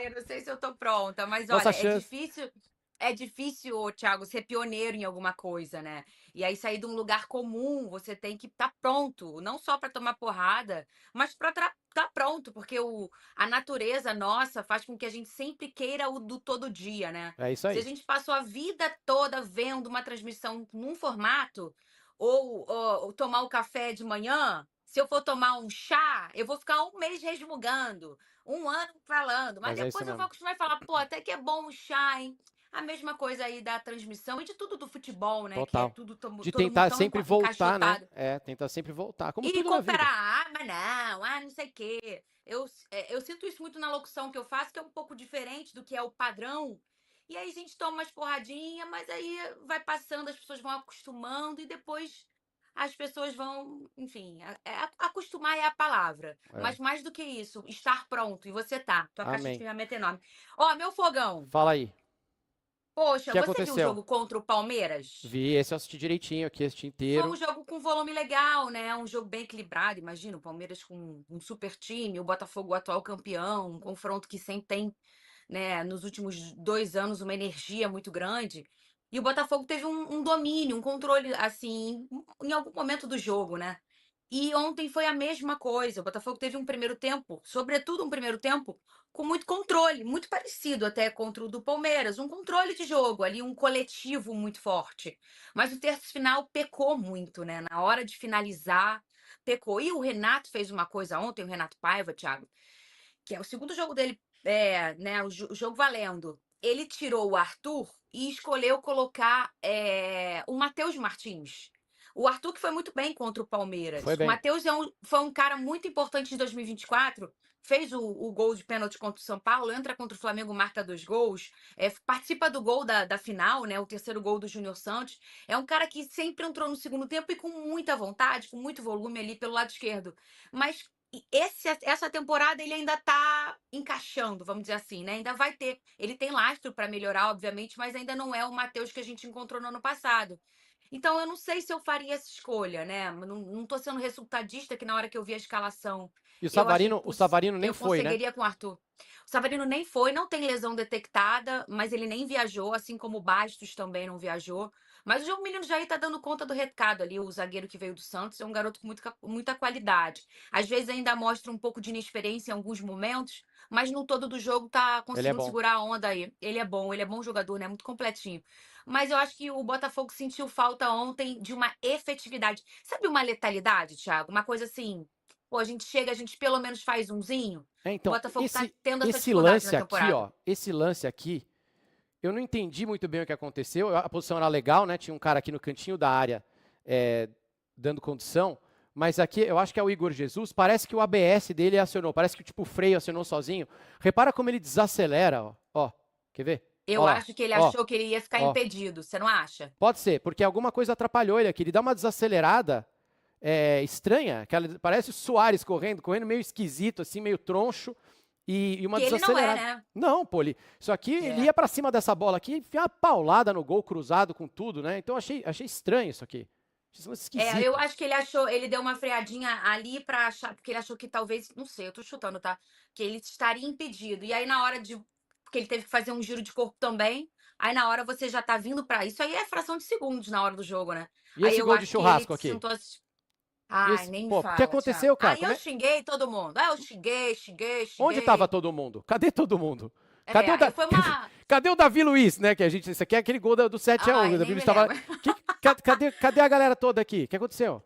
S8: Eu não sei se eu tô pronta, mas
S7: Nossa
S8: olha,
S7: chance.
S8: é difícil, Thiago, ser pioneiro em alguma coisa, né? E aí sair de um lugar comum, você tem que estar pronto, não só para tomar porrada, mas para estar pronto, porque a natureza nossa faz com que a gente sempre queira o do todo dia, né?
S7: É isso
S8: Se a
S7: aí.
S8: gente passou a vida toda vendo uma transmissão num formato, ou tomar um café de manhã, se eu for tomar um chá, eu vou ficar um mês resmungando, um ano falando, mas
S7: Mas é isso
S8: depois eu
S7: mesmo.
S8: vou acostumar e falar, pô, até que é bom o chá, hein? A mesma coisa aí da transmissão e de tudo do futebol, né?
S7: Total.
S8: Que é tudo
S7: De
S8: todo
S7: tentar
S8: mundo tão
S7: sempre voltar, né?
S8: encaixotado.
S7: Tentar sempre voltar. Como
S8: E
S7: tudo na vida.
S8: comparar, mas não sei o quê. Eu sinto isso muito na locução que eu faço, que é um pouco diferente do que é o padrão. E aí a gente toma umas porradinhas, mas aí vai passando, as pessoas vão acostumando e depois as pessoas vão, enfim, acostumar é a palavra. Mas mais do que isso, estar pronto. E você tá. Tua caixa
S7: Amém.
S8: de ferramenta é enorme. Ó, meu fogão.
S7: Fala aí.
S8: Poxa,
S7: que
S8: você viu o
S7: aconteceu?
S8: jogo contra o Palmeiras?
S7: Vi, esse eu assisti direitinho aqui, assisti
S8: Foi
S7: inteiro.
S8: um jogo com volume legal, né? Um jogo bem equilibrado. Imagina, o Palmeiras com um super time, o Botafogo, o atual campeão, um confronto que sempre tem, né, nos últimos 2 anos, uma energia muito grande. E o Botafogo teve um domínio, um controle, assim, em algum momento do jogo, né? E ontem foi a mesma coisa. O Botafogo teve um primeiro tempo, sobretudo um primeiro tempo, com muito controle, muito parecido até contra o do Palmeiras. Um controle de jogo ali, um coletivo muito forte. Mas o terço final pecou muito, né? Na hora de finalizar, pecou. E o Renato fez uma coisa ontem, o Renato Paiva, Thiago, que é o segundo jogo dele, né? O jogo valendo. Ele tirou o Arthur e escolheu colocar o Matheus Martins. O Arthur que foi muito bem contra o Palmeiras.
S7: Foi bem.
S8: O Matheus foi um cara muito importante em 2024. Fez o gol de pênalti contra o São Paulo, entra contra o Flamengo, marca 2 gols, participa do gol da final, né? O terceiro gol do Júnior Santos. É um cara que sempre entrou no segundo tempo e com muita vontade, com muito volume ali pelo lado esquerdo. Mas essa temporada ele ainda tá encaixando, vamos dizer assim, né? Ainda vai ter. Ele tem lastro para melhorar, obviamente, mas ainda não é o Matheus que a gente encontrou no ano passado. Então, eu não sei se eu faria essa escolha, né? Não tô sendo resultadista, que na hora que eu vi a escalação,
S7: E o
S8: eu achei,
S7: Savarino, o
S8: putz,
S7: Savarino nem
S8: eu
S7: foi, né?
S8: conseguiria com o Arthur. O Savarino nem foi, não tem lesão detectada, mas ele nem viajou, assim como o Bastos também não viajou. Mas o menino Jair tá dando conta do recado ali, o zagueiro que veio do Santos, é um garoto com muita qualidade. Às vezes ainda mostra um pouco de inexperiência em alguns momentos, mas no todo do jogo tá
S7: Ele é
S8: conseguindo
S7: bom.
S8: segurar a onda aí. Ele é bom jogador, né? Muito completinho. Mas eu acho que o Botafogo sentiu falta ontem de uma efetividade. Sabe uma letalidade, Thiago? Uma coisa assim, pô, a gente chega, a gente pelo menos faz umzinho. O
S7: Então,
S8: Botafogo tá tendo essa
S7: esse
S8: dificuldade na
S7: lance aqui,
S8: temporada.
S7: ó, esse lance aqui, eu não entendi muito bem o que aconteceu. A posição era legal, né? Tinha um cara aqui no cantinho da área dando condição. Mas aqui, eu acho que é o Igor Jesus. Parece que o ABS dele acionou. Parece que tipo, o freio acionou sozinho. Repara como ele desacelera, ó. Ó, quer ver?
S8: Eu
S7: Ó lá,
S8: acho que ele
S7: ó,
S8: achou que ele ia ficar
S7: ó.
S8: impedido, você não acha?
S7: Pode ser, porque alguma coisa atrapalhou ele aqui. Ele dá uma desacelerada estranha. Parece o Soares correndo meio esquisito, assim, meio troncho. E uma
S8: Que ele não
S7: desacelerada.
S8: é, né?
S7: Não, pô, isso aqui, ele ia pra cima dessa bola aqui, enfiar uma paulada no gol, cruzado com tudo, né? Então achei estranho isso aqui. Achei esquisito.
S8: Eu acho que ele achou, ele deu uma freadinha ali pra achar, porque ele achou que talvez, não sei, eu tô chutando, tá? Que ele estaria impedido. E aí na hora de, porque ele teve que fazer um giro de corpo também, aí na hora você já tá vindo pra isso aí é fração de segundos na hora do jogo, né?
S7: E
S8: Aí
S7: esse
S8: eu
S7: gol de
S8: acho que ele
S7: churrasco aqui?
S8: sentou assim, ai, nem me
S7: Pô, o que
S8: fala, Thiago.
S7: aconteceu, cara?
S8: Aí eu xinguei todo mundo. Aí eu xinguei.
S7: Onde tava todo mundo? Cadê todo mundo? Cadê
S8: Aí foi uma...
S7: Cadê o Davi Luiz, né? Que isso aqui é aquele gol do 7-1.
S8: Ai,
S7: O Davi
S8: nem
S7: Luiz
S8: me
S7: tava...
S8: lembro.
S7: Cadê a galera toda aqui? O que aconteceu?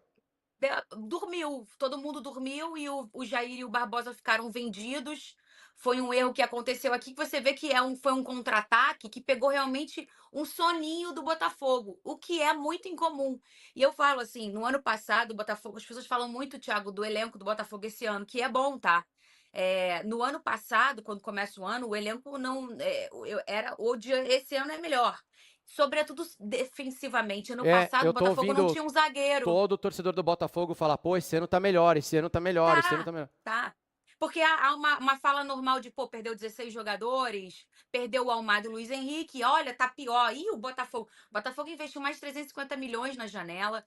S8: Dormiu, todo mundo dormiu e o Jair e o Barbosa ficaram vendidos. Foi um erro que aconteceu aqui, que você vê que foi um contra-ataque que pegou realmente um soninho do Botafogo, o que é muito incomum. E eu falo assim, no ano passado, o Botafogo, as pessoas falam muito, Thiago, do elenco do Botafogo esse ano, que é bom, tá? No ano passado, quando começa o ano, o elenco não era esse ano é melhor. Sobretudo defensivamente. Ano passado,
S7: Eu
S8: o
S7: tô
S8: Botafogo não
S7: ouvindo
S8: tinha um zagueiro.
S7: todo torcedor do Botafogo falar, pô, esse ano tá melhor, esse ano tá melhor, esse ano tá melhor.
S8: Tá. Porque há uma fala normal de, pô, perdeu 16 jogadores, perdeu o Almada e o Luiz Henrique, olha, tá pior. E o Botafogo? O Botafogo investiu mais 350 milhões na janela.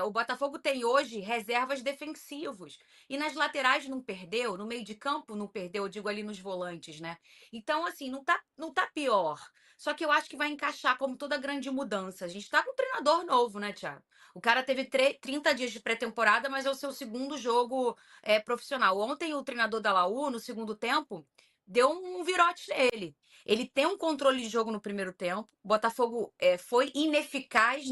S8: O Botafogo tem hoje reservas defensivos. E nas laterais não perdeu, no meio de campo não perdeu, eu digo ali nos volantes, né? Então, assim, não tá pior. Só que eu acho que vai encaixar como toda grande mudança. A gente tá com um treinador novo, né, Thiago? O cara teve 30 dias de pré-temporada, mas é o seu segundo jogo profissional. Ontem o treinador da Laú, no segundo tempo, deu um virote nele. Ele tem um controle de jogo no primeiro tempo. O Botafogo foi ineficaz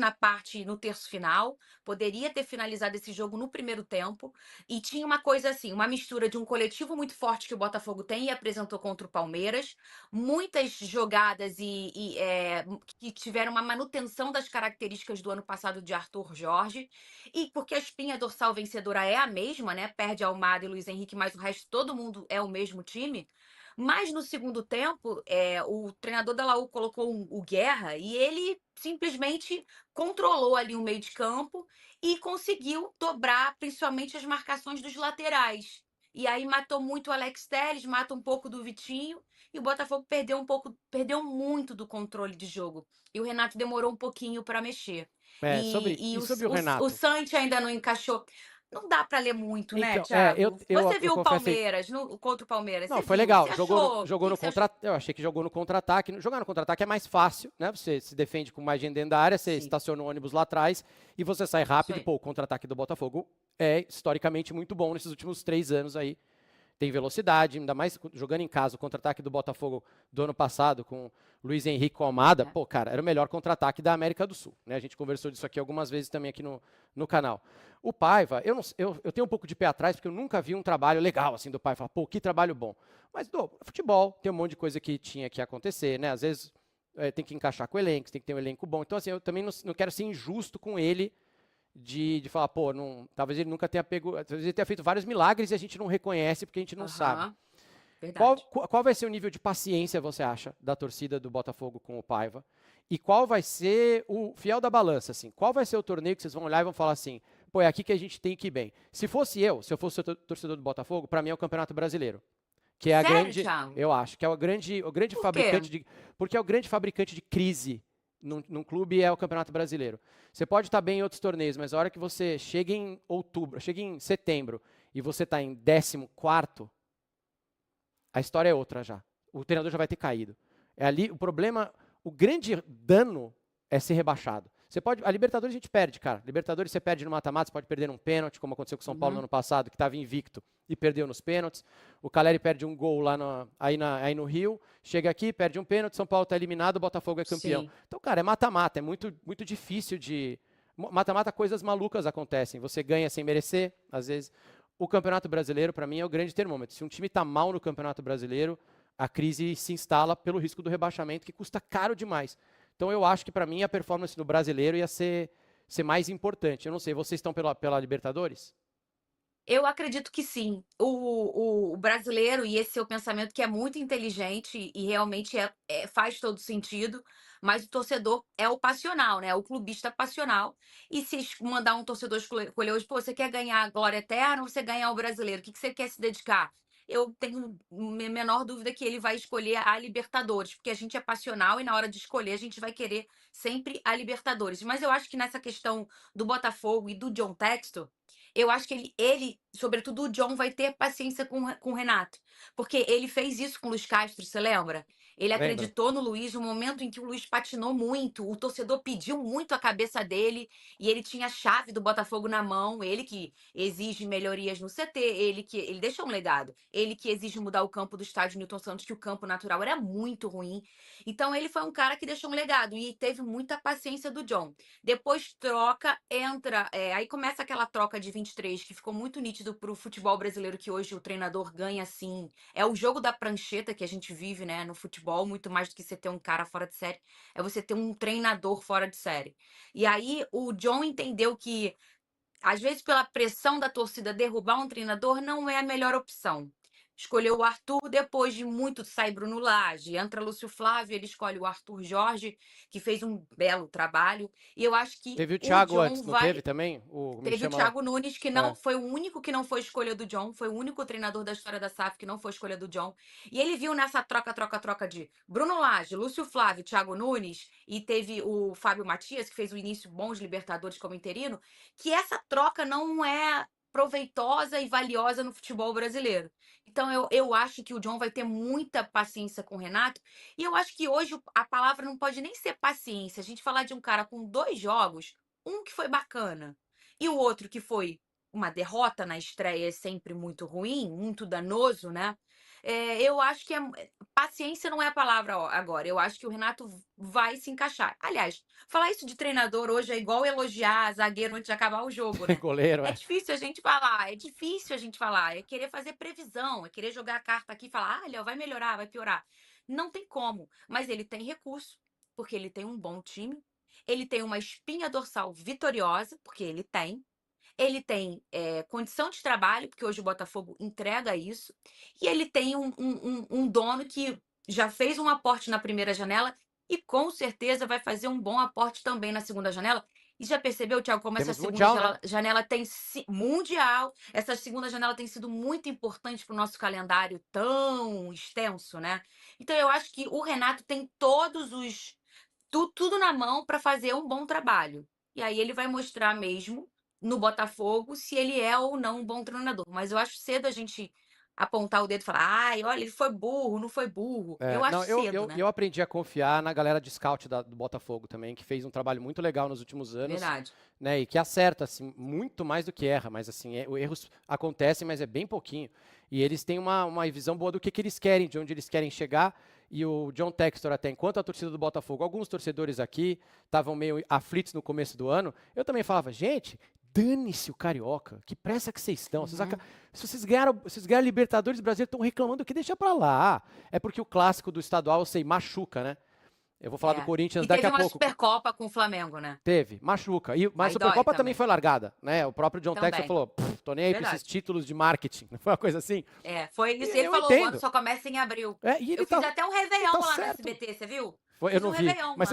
S8: no terço final. Poderia ter finalizado esse jogo no primeiro tempo. E tinha uma coisa assim, uma mistura de um coletivo muito forte que o Botafogo tem e apresentou contra o Palmeiras. Muitas jogadas que tiveram uma manutenção das características do ano passado de Arthur Jorge. E porque a espinha dorsal vencedora é a mesma, né? Perde Almada e Luiz Henrique, mas o resto todo mundo é o mesmo time. Mas no segundo tempo, o treinador da Laú colocou o Guerra e ele simplesmente controlou ali o meio de campo e conseguiu dobrar principalmente as marcações dos laterais. E aí matou muito o Alex Telles, mata um pouco do Vitinho e o Botafogo perdeu muito do controle de jogo. E o Renato demorou um pouquinho para mexer. E
S7: sobre o Renato?
S8: o Santi ainda não encaixou. Não dá para ler muito, né,
S7: Então,
S8: Thiago? Você viu o
S7: confesso aí.
S8: Palmeiras contra o Palmeiras?
S7: Não,
S8: Você
S7: foi
S8: viu?
S7: legal.
S8: Você
S7: Jogou
S8: achou?
S7: no contra-ataque. Eu achei que jogou no contra-ataque. Jogar no contra-ataque é mais fácil, né? Você se defende com mais gente dentro da área, você estaciona o ônibus lá atrás e você sai rápido. Pô, o contra-ataque do Botafogo é historicamente muito bom nesses últimos 3 anos aí. Tem velocidade, ainda mais jogando em casa. O contra-ataque do Botafogo do ano passado com Luiz Henrique com Almada, pô, cara, era o melhor contra-ataque da América do Sul, né? A gente conversou disso aqui algumas vezes também aqui no canal. O Paiva, eu tenho um pouco de pé atrás, porque eu nunca vi um trabalho legal assim do Paiva. Pô, que trabalho bom. Mas, futebol, tem um monte de coisa que tinha que acontecer, né? Às vezes tem que encaixar com o elenco, tem que ter um elenco bom. Então, assim, eu também não quero ser injusto com ele de falar, pô, talvez ele nunca tenha pego, talvez ele tenha feito vários milagres e a gente não reconhece porque a gente não sabe. Qual vai ser o nível de paciência, você acha, da torcida do Botafogo com o Paiva? E qual vai ser o fiel da balança, assim? Qual vai ser o torneio que vocês vão olhar e vão falar assim, pô, é aqui que a gente tem que ir bem. Se eu fosse o torcedor do Botafogo, para mim é o Campeonato Brasileiro. Que é a
S8: Sério,
S7: grande,
S8: Thiago?
S7: eu acho, que é o grande
S8: Por
S7: fabricante
S8: quê?
S7: porque é o grande fabricante de crise num clube é o Campeonato Brasileiro. Você pode estar bem em outros torneios, mas a hora que você chega em outubro, chega em setembro e você está em 14º, a história é outra já. O treinador já vai ter caído. É ali o problema, o grande dano é ser rebaixado. A Libertadores a gente perde, cara. Libertadores você perde no mata-mata, você pode perder num pênalti, como aconteceu com o São Paulo no ano passado, que estava invicto e perdeu nos pênaltis. O Caleri perde um gol lá aí no Rio, chega aqui, perde um pênalti, São Paulo está eliminado, o Botafogo é campeão.
S8: Sim.
S7: Então, cara, é mata-mata, é muito, muito difícil de... Mata-mata, coisas malucas acontecem. Você ganha sem merecer, às vezes. O Campeonato Brasileiro, para mim, é o grande termômetro. Se um time está mal no Campeonato Brasileiro, a crise se instala pelo risco do rebaixamento, que custa caro demais. Então eu acho que para mim a performance do brasileiro ia ser mais importante. Eu não sei, vocês estão pela Libertadores?
S8: Eu acredito que sim. O brasileiro, e esse é o pensamento que é muito inteligente e realmente faz todo sentido, mas o torcedor é o passional, né? O clubista passional. E se mandar um torcedor escolher hoje, pô, você quer ganhar a glória eterna ou você ganhar o brasileiro? O que você quer se dedicar? Eu tenho menor dúvida que ele vai escolher a Libertadores, porque a gente é passional e na hora de escolher a gente vai querer sempre a Libertadores. Mas eu acho que nessa questão do Botafogo e do John Textor, eu acho que sobretudo o John, vai ter paciência com o Renato. Porque ele fez isso com o Luiz Castro, você lembra? Ele
S7: Lembra?
S8: acreditou no Luiz no momento em que o Luiz patinou muito, o torcedor pediu muito a cabeça dele e ele tinha a chave do Botafogo na mão, ele que exige melhorias no CT, ele deixou um legado, ele que exige mudar o campo do estádio Newton Santos, que o campo natural era muito ruim. Então ele foi um cara que deixou um legado e teve muita paciência do John. Depois aí começa aquela troca de 23 que ficou muito nítido pro futebol brasileiro, que hoje o treinador ganha assim. É o jogo da prancheta que a gente vive, né, no futebol, muito mais do que você ter um cara fora de série, é você ter um treinador fora de série. E aí o John entendeu que, às vezes, pela pressão da torcida, derrubar um treinador não é a melhor opção. Escolheu o Arthur, depois de muito sai Bruno Lage, entra Lúcio Flávio, ele escolhe o Arthur Jorge, que fez um belo trabalho. E eu acho que
S7: Teve o
S8: o
S7: Thiago
S8: John
S7: antes, não
S8: vai.
S7: teve também? Me
S8: Teve o
S7: chama lá.
S8: Thiago Nunes, que não foi o único que não foi escolha do John, foi o único treinador da história da SAF que não foi escolha do John. E ele viu nessa troca de Bruno Lage, Lúcio Flávio, Thiago Nunes, e teve o Fábio Matias, que fez o início bom de Libertadores como interino, que essa troca não é proveitosa e valiosa no futebol brasileiro. Então eu acho que o John vai ter muita paciência com o Renato, e eu acho que hoje a palavra não pode nem ser paciência. A gente falar de um cara com 2 jogos, um que foi bacana e o outro que foi uma derrota na estreia, é sempre muito ruim, muito danoso, né? Eu acho que paciência não é a palavra agora. Eu acho que o Renato vai se encaixar. Aliás, falar isso de treinador hoje é igual elogiar zagueiro antes de acabar o jogo, né?
S7: Goleiro,
S8: É difícil a gente falar, é querer fazer previsão, é querer jogar a carta aqui e falar, olha, vai melhorar, vai piorar. Não tem como, mas ele tem recurso, porque ele tem um bom time, ele tem uma espinha dorsal vitoriosa, porque ele tem condição de trabalho, porque hoje o Botafogo entrega isso, e ele tem um dono que já fez um aporte na primeira janela e com certeza vai fazer um bom aporte também na segunda janela. E já percebeu, Thiago, como essa
S7: Temos
S8: segunda
S7: Mundial, né?
S8: janela tem mundial, essa segunda janela tem sido muito importante para o nosso calendário tão extenso, né? Então eu acho que o Renato tem tudo na mão para fazer um bom trabalho. E aí ele vai mostrar mesmo no Botafogo se ele é ou não um bom treinador. Mas eu acho cedo a gente apontar o dedo e falar, ai, olha, ele foi burro, não foi burro. Eu acho
S7: Não,
S8: cedo, né?
S7: eu aprendi a confiar na galera de scout do Botafogo também, que fez um trabalho muito legal nos últimos anos.
S8: Verdade.
S7: Né, e que acerta, assim, muito mais do que erra, mas assim, erros acontecem, mas é bem pouquinho. E eles têm uma visão boa do que eles querem, de onde eles querem chegar. E o John Textor, até enquanto a torcida do Botafogo, alguns torcedores aqui estavam meio aflitos no começo do ano, eu também falava, gente, dane-se o Carioca, que pressa que vocês estão. Se vocês ganharam Libertadores Brasileiro, estão reclamando que deixa pra lá. É porque o clássico do estadual, eu sei, machuca, né? Eu vou falar do Corinthians
S8: E
S7: daqui
S8: teve
S7: a
S8: uma
S7: pouco.
S8: Supercopa com o Flamengo, né?
S7: Teve, machuca. Mas a
S8: Aí
S7: Supercopa
S8: dói
S7: também foi largada, né? O próprio John
S8: Também.
S7: Textor falou, tô nem aí pra esses
S8: Verdade.
S7: títulos de marketing. Não foi uma coisa assim?
S8: Foi isso.
S7: E
S8: Ele
S7: eu
S8: falou, o ano
S7: entendo.
S8: só começa em abril.
S7: E ele
S8: Eu fiz
S7: tá,
S8: até um Réveillon
S7: tá
S8: lá
S7: certo.
S8: no SBT, você viu?
S7: Eu
S8: Fiz
S7: não
S8: um
S7: vi.
S8: Réveillon
S7: Mas
S8: lá.
S7: eles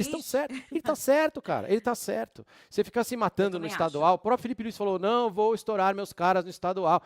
S7: estão certos. Ele tá certo, cara. Ele tá certo. Você fica se matando no
S8: também
S7: estadual. O próprio Felipe Luiz falou: não, vou estourar meus caras no estadual.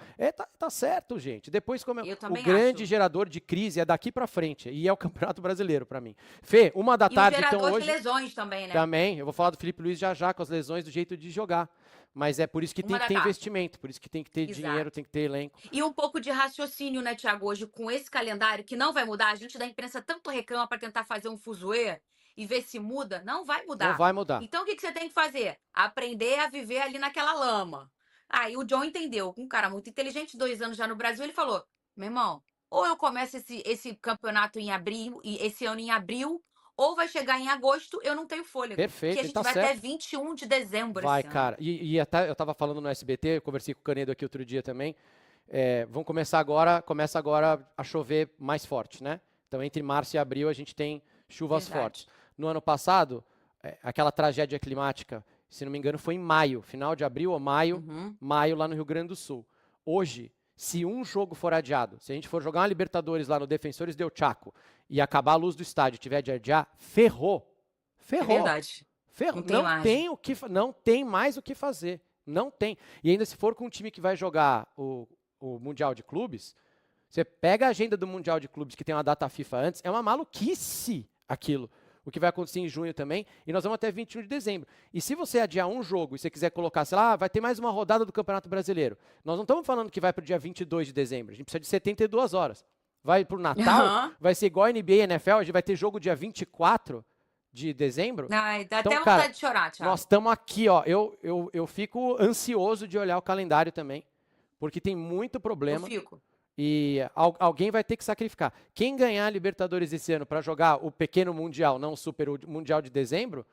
S7: Tá certo, gente. Depois, como
S8: Eu
S7: o
S8: também
S7: grande
S8: acho.
S7: gerador de crise é daqui pra frente. E é o Campeonato Brasileiro pra mim. Fê, 1 da
S8: E o
S7: tarde, então
S8: gerador
S7: hoje.
S8: de lesões também, né?
S7: Também. Eu vou falar do Felipe Luiz já com as lesões do jeito de jogar. Mas é por isso que
S8: 1
S7: tem que
S8: da
S7: ter
S8: tarde.
S7: investimento, por isso que tem que ter
S8: Exato.
S7: dinheiro, tem que ter elenco.
S8: E um pouco de raciocínio, né, Thiago? Hoje, com esse calendário, que não vai mudar, a gente da imprensa tanto reclama para tentar fazer um fuzuê e ver se muda. Não vai mudar.
S7: Não vai mudar.
S8: Então, o que você tem que fazer? Aprender a viver ali naquela lama. Aí o John entendeu, um cara muito inteligente, 2 anos já no Brasil, ele falou: meu irmão, ou eu começo esse campeonato em abril, e esse ano em abril, ou vai chegar em agosto, eu não tenho fôlego.
S7: Perfeito,
S8: Porque a
S7: ele
S8: gente
S7: tá
S8: vai
S7: certo.
S8: até 21 de dezembro
S7: Vai,
S8: esse ano.
S7: cara. E até eu tava falando no SBT, eu conversei com o Canedo aqui outro dia também. Começa agora a chover mais forte, né? Então, entre março e abril, a gente tem chuvas
S8: Verdade.
S7: fortes. No ano passado, aquela tragédia climática, se não me engano, foi em maio, final de abril ou maio, maio lá no Rio Grande do Sul. Hoje, se um jogo for adiado, se a gente for jogar uma Libertadores lá no Defensores del Chaco e acabar a luz do estádio e tiver de adiar, ferrou.
S8: É verdade.
S7: Ferrou.
S8: Não tem margem.
S7: Não tem mais o que fazer. Não tem. E ainda se for com um time que vai jogar o Mundial de Clubes, você pega a agenda do Mundial de Clubes, que tem uma data FIFA antes, é uma maluquice aquilo. O que vai acontecer em junho também, e nós vamos até 21 de dezembro. E se você adiar um jogo e você quiser colocar, sei lá, vai ter mais uma rodada do Campeonato Brasileiro. Nós não estamos falando que vai para o dia 22 de dezembro, a gente precisa de 72 horas. Vai para o Natal, vai ser igual a NBA e NFL, a gente vai ter jogo dia 24 de dezembro.
S8: Ai, dá
S7: Então,
S8: até
S7: cara,
S8: vontade de chorar, Thiago.
S7: Nós estamos aqui, ó. Eu fico ansioso de olhar o calendário também, porque tem muito problema.
S8: Eu fico.
S7: E alguém vai ter que sacrificar. Quem ganhar a Libertadores esse ano para jogar o pequeno Mundial, não o Super Mundial de dezembro,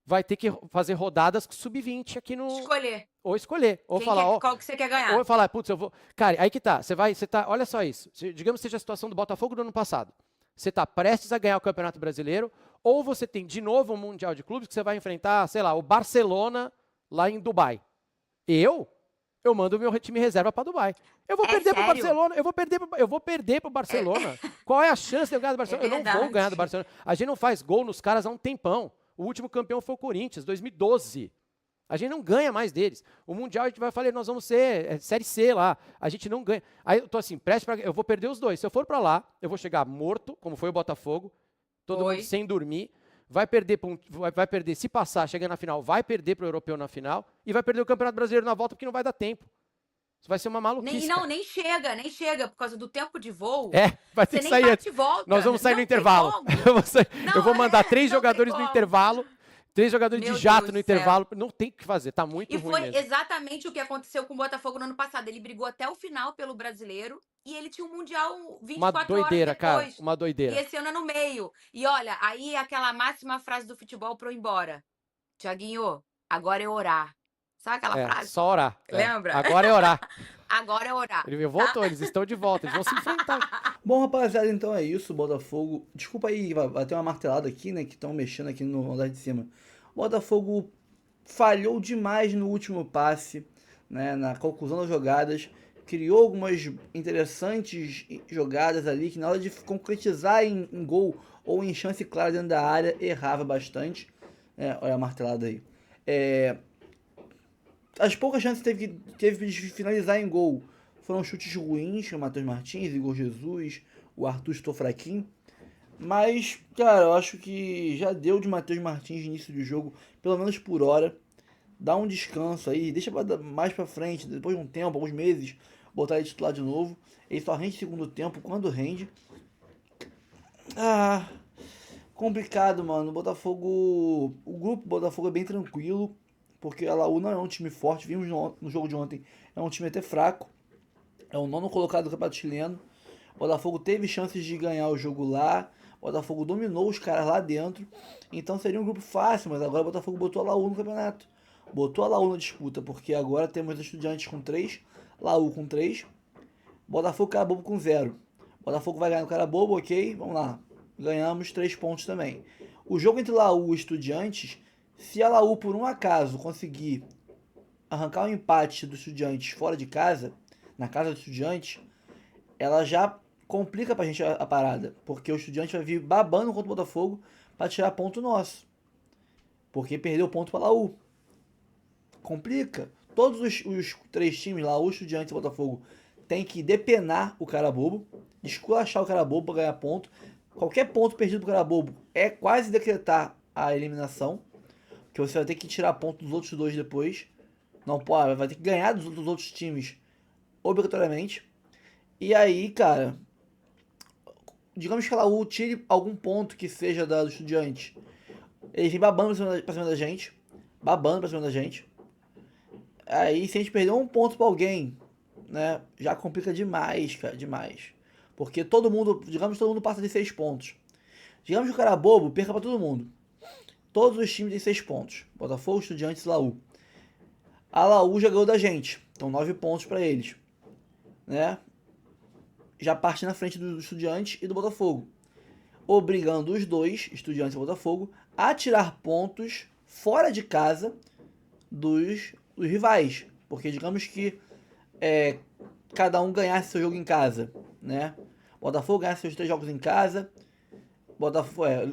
S7: vai ter que fazer rodadas sub-20 aqui no...
S8: Escolher.
S7: Ou escolher. Ou
S8: Quem
S7: falar,
S8: quer-
S7: ó...
S8: qual que você quer ganhar?
S7: Ou falar, putz, eu vou... Cara, aí que tá. Você tá... Olha só isso. Digamos que seja a situação do Botafogo do ano passado. Você tá prestes a ganhar o Campeonato Brasileiro, ou você tem de novo um Mundial de Clubes que você vai enfrentar, sei lá, o Barcelona lá em Dubai. Eu mando o meu time reserva para Dubai. Eu vou perder pro
S8: sério?
S7: Barcelona, eu vou perder pro Barcelona. Qual é a chance de eu ganhar do Barcelona? Eu não vou
S8: verdade.
S7: ganhar do Barcelona. A gente não faz gol nos caras há um tempão. O último campeão foi o Corinthians, 2012. A gente não ganha mais deles. O Mundial a gente vai falar, nós vamos ser Série C lá. A gente não ganha. Aí eu tô assim, eu vou perder os dois. Se eu for para lá, eu vou chegar morto, como foi o Botafogo, todo mundo sem dormir. Vai perder, se passar, chegar na final, vai perder pro Europeu na final e vai perder o Campeonato Brasileiro na volta porque não vai dar tempo. Isso vai ser uma maluquice.
S8: Nem chega, por causa do tempo de voo.
S7: Vai ter
S8: Você
S7: que
S8: nem
S7: sair
S8: bate e volta.
S7: Nós vamos sair
S8: Não
S7: no
S8: tem
S7: intervalo.
S8: como.
S7: Eu vou mandar 3
S8: não
S7: jogadores
S8: tem
S7: no
S8: como.
S7: intervalo, 3 jogadores
S8: Meu
S7: de jato
S8: Deus
S7: no
S8: do céu.
S7: intervalo. Não tem o que fazer, tá muito
S8: E
S7: ruim
S8: foi
S7: mesmo.
S8: exatamente o que aconteceu com o Botafogo no ano passado. Ele brigou até o final pelo Brasileiro e ele tinha um Mundial 24
S7: Uma doideira,
S8: horas depois.
S7: cara, uma doideira.
S8: E esse ano é no meio. E olha, aí aquela máxima frase do futebol pro ir embora. Tiaguinho, agora é orar. Sabe aquela frase?
S7: Só orar.
S8: Lembra?
S7: Agora é orar.
S8: Agora é orar.
S7: Ele voltou, eles estão de volta, eles vão se enfrentar.
S4: Bom, rapaziada, então é isso, Botafogo. Desculpa aí, vai ter uma martelada aqui, né, que estão mexendo aqui no andar de cima. Botafogo falhou demais no último passe, né, na conclusão das jogadas. Criou algumas interessantes jogadas ali, que na hora de concretizar em gol ou em chance clara dentro da área, errava bastante. Olha a martelada aí. As poucas chances que teve de finalizar em gol foram chutes ruins, o Matheus Martins, Igor Jesus, o Arthur estou fraquinho. Mas, cara, eu acho que já deu de Matheus Martins de início de jogo, pelo menos por hora. Dá um descanso aí, deixa mais pra frente, depois de um tempo, alguns meses, botar ele titular de novo. Ele só rende segundo tempo, quando rende. Complicado, mano. O grupo Botafogo é bem tranquilo, porque a Laú não é um time forte. Vimos no jogo de ontem, é um time até fraco. É o 9º colocado do Campeonato Chileno. O Botafogo teve chances de ganhar o jogo lá. O Botafogo dominou os caras lá dentro. Então seria um grupo fácil, mas agora o Botafogo botou a Laú no campeonato. Botou a Laú na disputa, porque agora temos Estudiantes com 3, Laú com 3, Botafogo Cara Bobo com 0. Botafogo vai ganhar no Cara Bobo, ok, vamos lá. ganhamos 3 pontos também. O jogo entre Laú e Estudiantes, se a Laú por um acaso conseguir arrancar um empate do Estudiantes fora de casa, na casa do Estudiantes, ela já complica pra gente a parada, porque o Estudiantes vai vir babando contra o Botafogo para tirar ponto nosso, porque perdeu ponto para Laú. Complica. Todos os 3 times, Laú, Estudiantes e Botafogo, tem que depenar o cara bobo, esculachar o cara bobo para ganhar ponto. Qualquer ponto perdido pro cara bobo é quase decretar a eliminação, que você vai ter que tirar ponto dos outros 2 depois. Não pode, vai ter que ganhar dos outros times obrigatoriamente. E aí, cara, digamos que a Laú tire algum ponto que seja do Estudiante. Eles vêm babando pra cima da gente. Babando pra cima da gente. Aí, se a gente perder um ponto pra alguém, né, já complica demais, cara, demais. Porque todo mundo, digamos que todo mundo passa de 6 pontos. Digamos que o cara bobo perca pra todo mundo. Todos os times têm 6 pontos. Botafogo, Estudiantes e Laú. A Laú já ganhou da gente. Então 9 pontos pra eles. Né? Já parte na frente do Estudiantes e do Botafogo. Obrigando os dois, Estudiantes e Botafogo, a tirar pontos fora de casa dos rivais. Porque digamos que cada um ganhasse seu jogo em casa, né? Botafogo ganhasse seus 3 jogos em casa,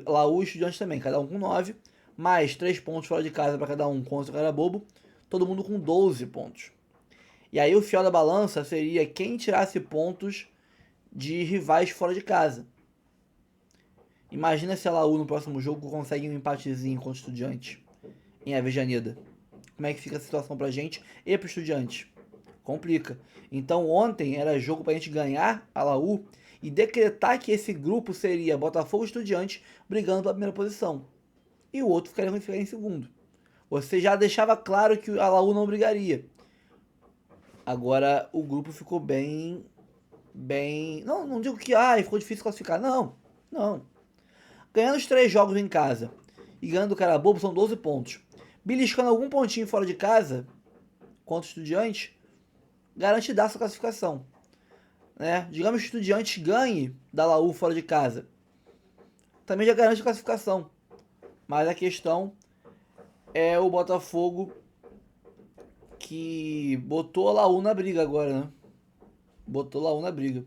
S4: Laú e Estudiantes também, cada um com 9, mais 3 pontos fora de casa para cada um contra o cara bobo, todo mundo com 12 pontos. E aí o fiel da balança seria quem tirasse pontos de rivais fora de casa. Imagina se a Laú no próximo jogo consegue um empatezinho contra o Estudiante em Avejaneda. Como é que fica a situação pra gente e pro Estudiante? Complica. Então ontem era jogo pra gente ganhar a Laú e decretar que esse grupo seria Botafogo e Estudiante brigando pela primeira posição. E o outro ficaria em segundo. Você já deixava claro que a Laú não brigaria. Agora o grupo ficou bem... Não digo que ficou difícil classificar. Não. Ganhando os 3 jogos em casa e ganhando o cara bobo são 12 pontos. Beliscando algum pontinho fora de casa contra o Estudiante, garante dar sua classificação. Né? Digamos que o Estudiante ganhe da Laú fora de casa. Também já garante a classificação. Mas a questão é o Botafogo que botou a Laú na briga agora, né? Botou a Laú na briga.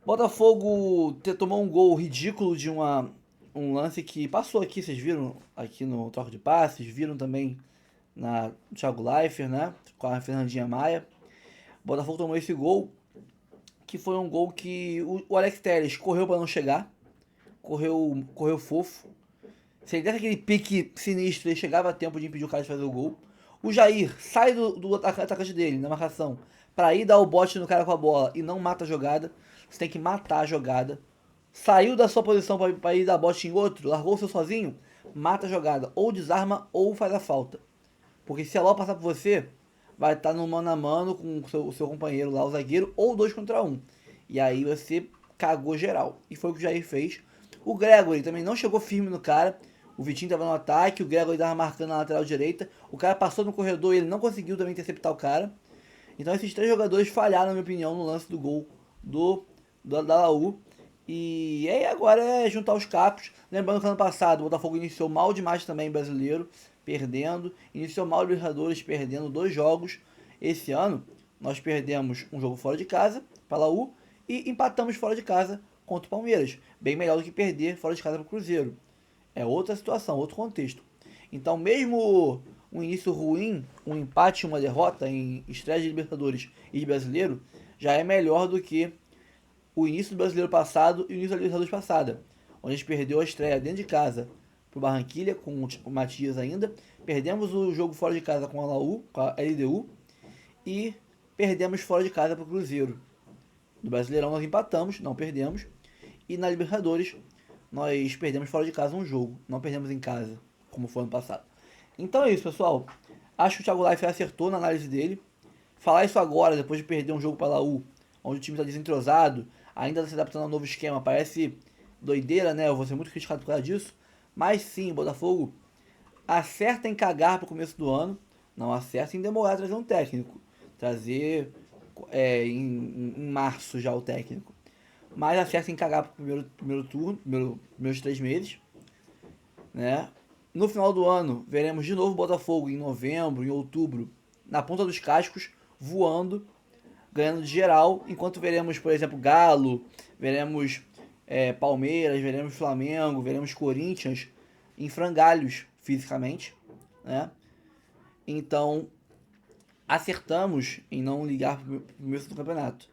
S4: Botafogo tomou um gol ridículo de um lance que passou aqui, vocês viram aqui no troco de passes, viram também no Thiago Leifert, né? Com a Fernandinha Maia. O Botafogo tomou esse gol, que foi um gol que o Alex Telles correu para não chegar, correu fofo. Se ele desse aquele pique sinistro, ele chegava a tempo de impedir o cara de fazer o gol. O Jair sai do atacante dele, na marcação, para ir dar o bote no cara com a bola e não mata a jogada. Você tem que matar a jogada. Saiu da sua posição para ir dar bote em outro, largou o seu sozinho, mata a jogada. Ou desarma ou faz a falta. Porque se a bola passar por você, vai estar no mano a mano com o seu companheiro lá, o zagueiro, ou 2 contra 1. E aí você cagou geral. E foi o que o Jair fez. O Gregory também não chegou firme no cara. O Vitinho estava no ataque, o Gregory estava marcando na lateral direita. O cara passou no corredor e ele não conseguiu também interceptar o cara. Então esses 3 jogadores falharam, na minha opinião, no lance do gol da Laú. E aí agora é juntar os cacos. Lembrando que ano passado o Botafogo iniciou mal demais também brasileiro, perdendo. Iniciou mal o Libertadores, perdendo 2 jogos. Esse ano nós perdemos um jogo fora de casa para a Laú e empatamos fora de casa contra o Palmeiras. Bem melhor do que perder fora de casa para o Cruzeiro. É outra situação, outro contexto. Então mesmo um início ruim, um empate e uma derrota em estreia de Libertadores e de Brasileiro, já é melhor do que o início do Brasileiro passado e o início da Libertadores passada, onde a gente perdeu a estreia dentro de casa pro Barranquilla, com o Matias ainda, perdemos o jogo fora de casa com a Laú, com a LDU, e perdemos fora de casa pro Cruzeiro. No Brasileirão nós empatamos, não perdemos, e na Libertadores nós perdemos fora de casa um jogo, não perdemos em casa, como foi ano passado. Então é isso, pessoal. Acho que o Thiago Leifert acertou na análise dele. Falar isso agora, depois de perder um jogo para a Laú, onde o time está desentrosado, ainda está se adaptando ao novo esquema, parece doideira, né? Eu vou ser muito criticado por causa disso. Mas sim, o Botafogo acerta em cagar para o começo do ano, não acerta em demorar a trazer um técnico. Trazer em março já o técnico. mais acerta em cagar pro primeiro turno, primeiros 3 meses, né? No final do ano, veremos de novo o Botafogo em novembro, em outubro, na ponta dos cascos, voando, ganhando de geral, enquanto veremos, por exemplo, Galo, veremos Palmeiras, veremos Flamengo, veremos Corinthians em frangalhos fisicamente, né? Então, acertamos em não ligar pro começo do campeonato.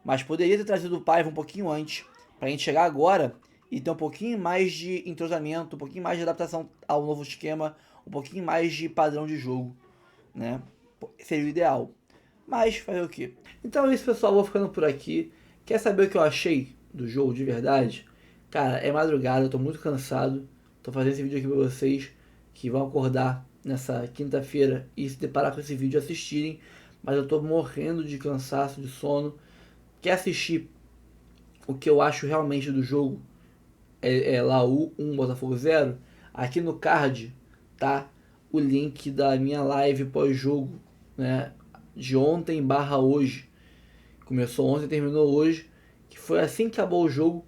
S4: Mas poderia ter trazido o Paiva um pouquinho antes, pra gente chegar agora e ter um pouquinho mais de entrosamento, um pouquinho mais de adaptação ao novo esquema, um pouquinho mais de padrão de jogo, né? Seria o ideal. Mas fazer o quê? Então é isso, pessoal. Vou ficando por aqui. Quer saber o que eu achei do jogo de verdade? Cara, é madrugada, eu tô muito cansado. Tô fazendo esse vídeo aqui pra vocês que vão acordar nessa quinta-feira e se deparar com esse vídeo e assistirem. Mas eu tô morrendo de cansaço, de sono. Quer assistir o que eu acho realmente do jogo? Laú 1, Botafogo 0. Aqui no card tá o link da minha live pós-jogo, né? De ontem / hoje. Começou ontem e terminou hoje. Que foi assim que acabou o jogo.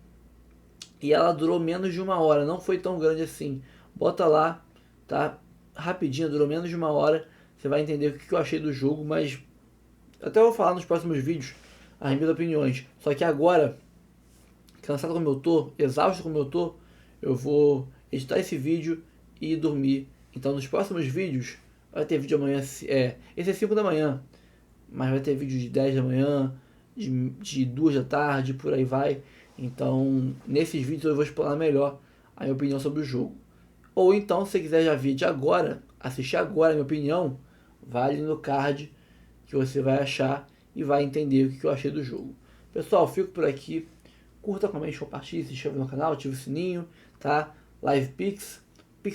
S4: E ela durou menos de 1 hora. Não foi tão grande assim. Bota lá, tá? Rapidinho, durou menos de 1 hora. Você vai entender o que eu achei do jogo. Mas até eu vou falar nos próximos vídeos as minhas opiniões. Só que agora, cansado como eu tô, exausto como eu tô, eu vou editar esse vídeo e dormir. Então nos próximos vídeos vai ter vídeo amanhã. Esse é 5 da manhã. Mas vai ter vídeo de 10 da manhã, de 2 da tarde, por aí vai. Então, nesses vídeos eu vou explanar melhor a minha opinião sobre o jogo. Ou então, se você quiser já ver de agora, assistir agora a minha opinião, vai ali no card que você vai achar e vai entender o que eu achei do jogo. Pessoal, fico por aqui. Curta, comente, compartilhe, se inscreva no canal, ative o sininho, tá? Live Pix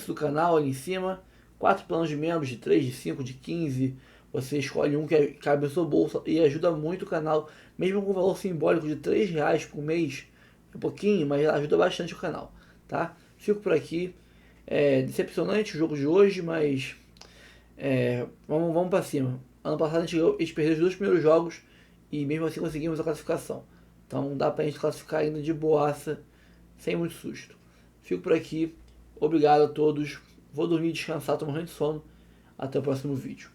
S4: do canal ali em cima. 4 planos de membros, de 3, de 5, de 15. Você escolhe um que cabe no seu bolso e ajuda muito o canal, mesmo com um valor simbólico de R$3 por mês. É pouquinho, mas ajuda bastante o canal, tá? Fico por aqui. Decepcionante o jogo de hoje, mas vamos pra cima. Ano passado a gente perdeu os 2 primeiros jogos e mesmo assim conseguimos a classificação. Então dá pra gente classificar ainda de boaça, sem muito susto. Fico por aqui. Obrigado a todos. Vou dormir, descansar, tô morrendo de sono. Até o próximo vídeo.